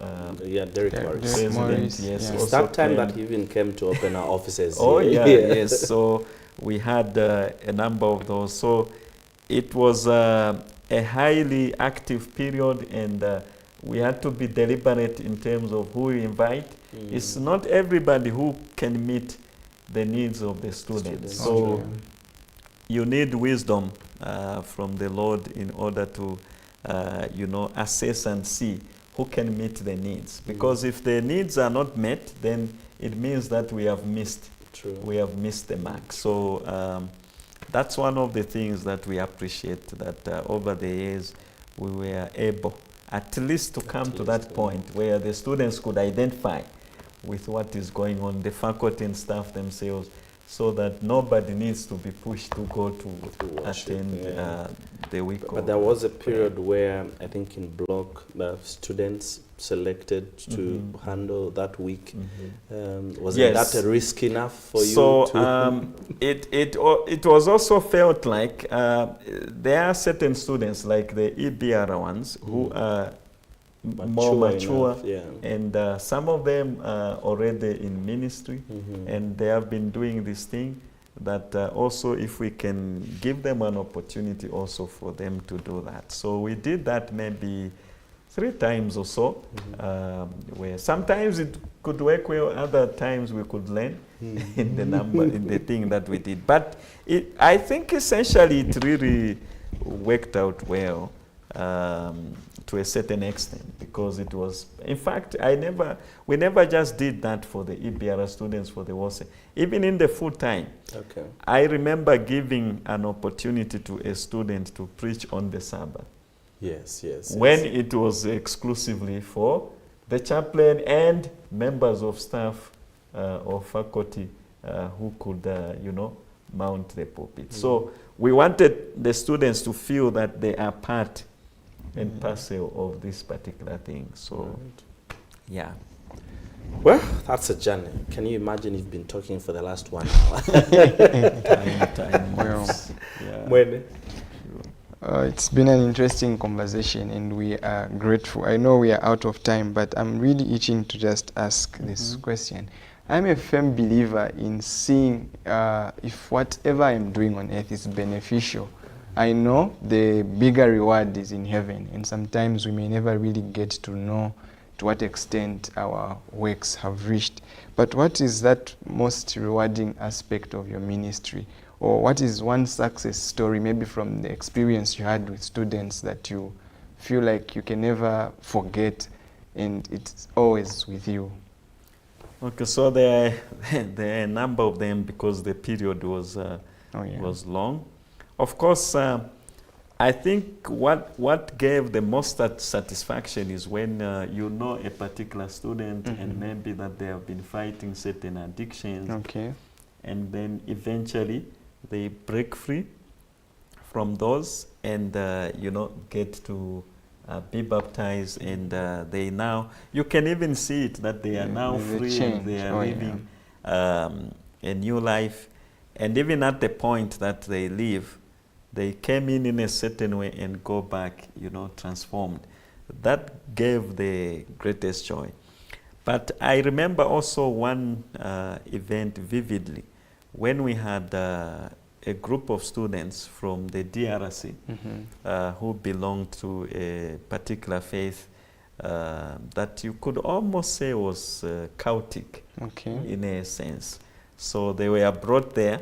Derek Morris. President, yes. It's that time that he even came to open our offices. Oh yeah, yes. So we had a number of those. So it was a highly active period, and we had to be deliberate in terms of who we invite. It's not everybody who can meet the needs of the students. So you need wisdom from the Lord in order to you know, assess and see who can meet the needs. Because if the needs are not met, then it means that we have missed. We have missed the mark. So that's one of the things that we appreciate, that over the years we were able at least to come to that point where the students could identify with what is going on, the faculty and staff themselves, so that nobody needs to be pushed to go to attend the week. But there was a period where I think in block students selected to handle that week. Wasn't that a risk enough for you? So it was also felt like there are certain students, like the EBR ones, who are more mature, and some of them are already in ministry, and they have been doing this thing, that also if we can give them an opportunity also for them to do that. So we did that maybe 3 times or so, where sometimes it could work well, other times we could learn in the number, in the thing that we did. But I think essentially it really worked out well to a certain extent, because it was, in fact, we never just did that for the EBR students, for the WOSE. Even in the full time, I remember giving an opportunity to a student to preach on the Sabbath. Yes. When it was exclusively for the chaplain and members of staff or faculty who could, you know, mount the pulpit. So we wanted the students to feel that they are part and parcel of this particular thing. So, yeah. Well, that's a journey. Can you imagine you've been talking for the last 1 hour? time Well, When? It's been an interesting conversation and we are grateful. I know we are out of time, but I'm really itching to just ask this question. I'm a firm believer in seeing if whatever I'm doing on earth is beneficial. I know the bigger reward is in heaven, and sometimes we may never really get to know to what extent our works have reached. But what is that most rewarding aspect of your ministry? Or what is one success story, maybe from the experience you had with students, that you feel like you can never forget and it's always with you? Okay, so there are a number of them because the period was was long. Of course, I think what gave the most satisfaction is when you know a particular student and maybe that they have been fighting certain addictions. Okay. And then eventually they break free from those and get to be baptized, and they now, you can even see it that they are now free and they are living a new life. And even at the point that they leave, they came in a certain way and go back, transformed. That gave the greatest joy. But I remember also one event vividly when we had a group of students from the DRC who belonged to a particular faith that you could almost say was Celtic in a sense. So they were brought there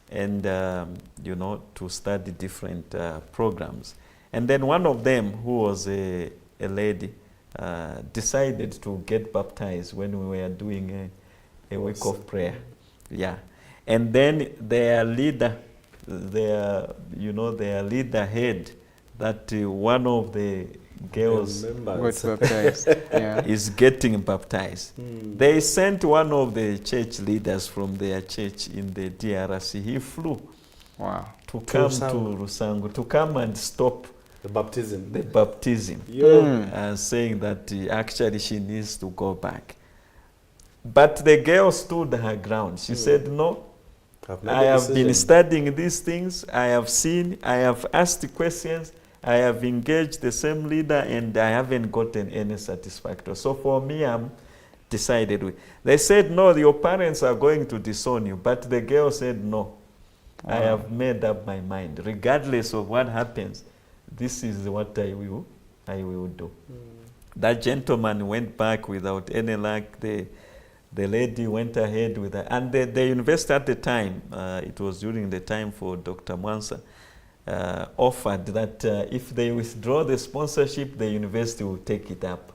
and, to study different programs. And then one of them, who was a lady, decided to get baptized when we were doing a week of prayer. Yeah. And then their leader, their leader heard that one of the girls is getting baptized. They sent one of the church leaders from their church in the DRC. He flew to come to Rusangu, to come and stop the baptism. Saying that actually she needs to go back. But the girl stood her ground. She said, no, I have been studying these things. I have seen, I have asked questions. I have engaged the same leader and I haven't gotten any satisfactory. So for me, I'm decided with. They said, no, your parents are going to disown you. But the girl said, no, I have made up my mind. Regardless of what happens, this is what I will do. That gentleman went back without any luck. The lady went ahead with her. And the university at the time, it was during the time for Dr. Mwansa, offered that if they withdraw the sponsorship, the university will take it up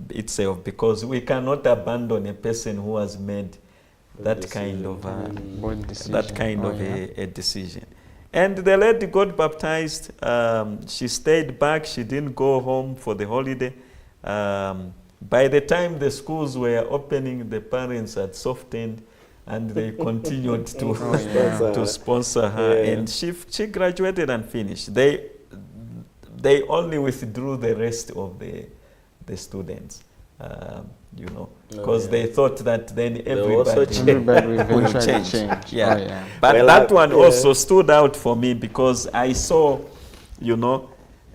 itself, because we cannot abandon a person who has made that kind of a decision. And the lady got baptized. She stayed back. She didn't go home for the holiday. By the time the schools were opening, the parents had softened and they continued to sponsor her. And she graduated and finished. They only withdrew the rest of the students, because they thought that then everybody would change. But that one also stood out for me because I saw,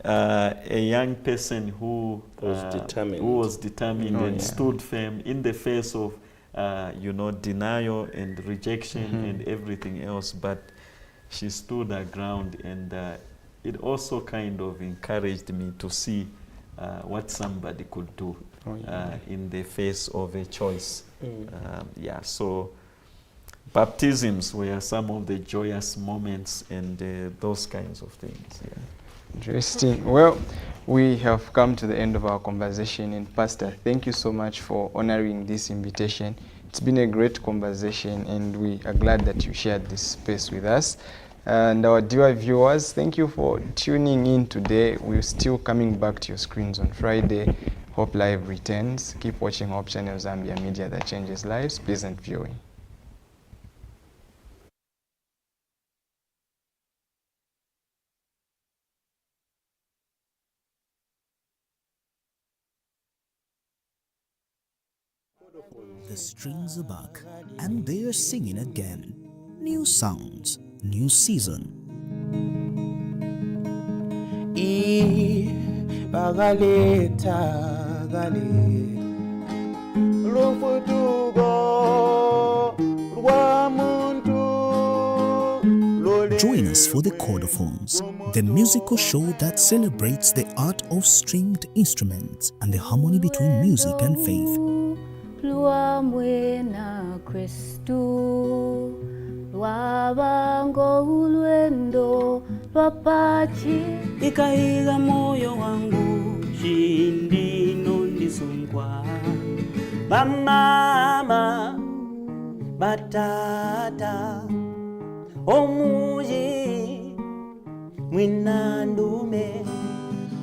a young person who was determined and stood firm in the face of denial and rejection and everything else, but she stood her ground, and it also kind of encouraged me to see what somebody could do in the face of a choice. So baptisms were some of the joyous moments and those kinds of things. Interesting. Well, we have come to the end of our conversation, and Pastor, thank you so much for honoring this invitation. It's been a great conversation, and we are glad that you shared this space with us. And our dear viewers, thank you for tuning in today. We're still coming back to your screens on Friday. Hope Live returns. Keep watching Hope Channel Zambia, media that changes lives. Pleasant viewing. The strings are back, and they are singing again. New sounds, new season. bagaleta gale lufutugo rwa muntu. Join us for the Chordophones, the musical show that celebrates the art of stringed instruments and the harmony between music and faith. Luamwena Kristu lwabango ulwendo papachi ikaiga moyo wangu shindino ndisungwa bamama batata omuji mwinandume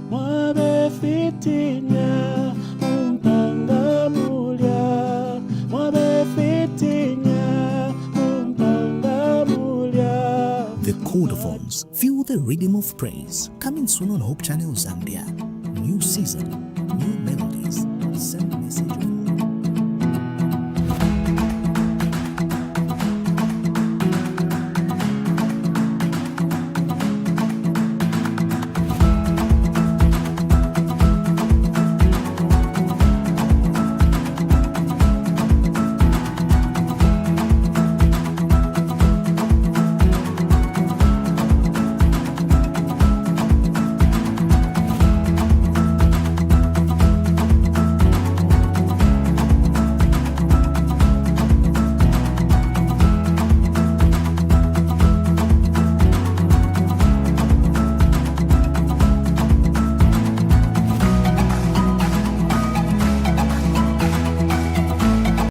mwabefitinya umpanga mulya mwabefitinya umpanga mulya. The Chordophones, feel the rhythm of praise. Coming soon on Hope Channel Zambia. New season.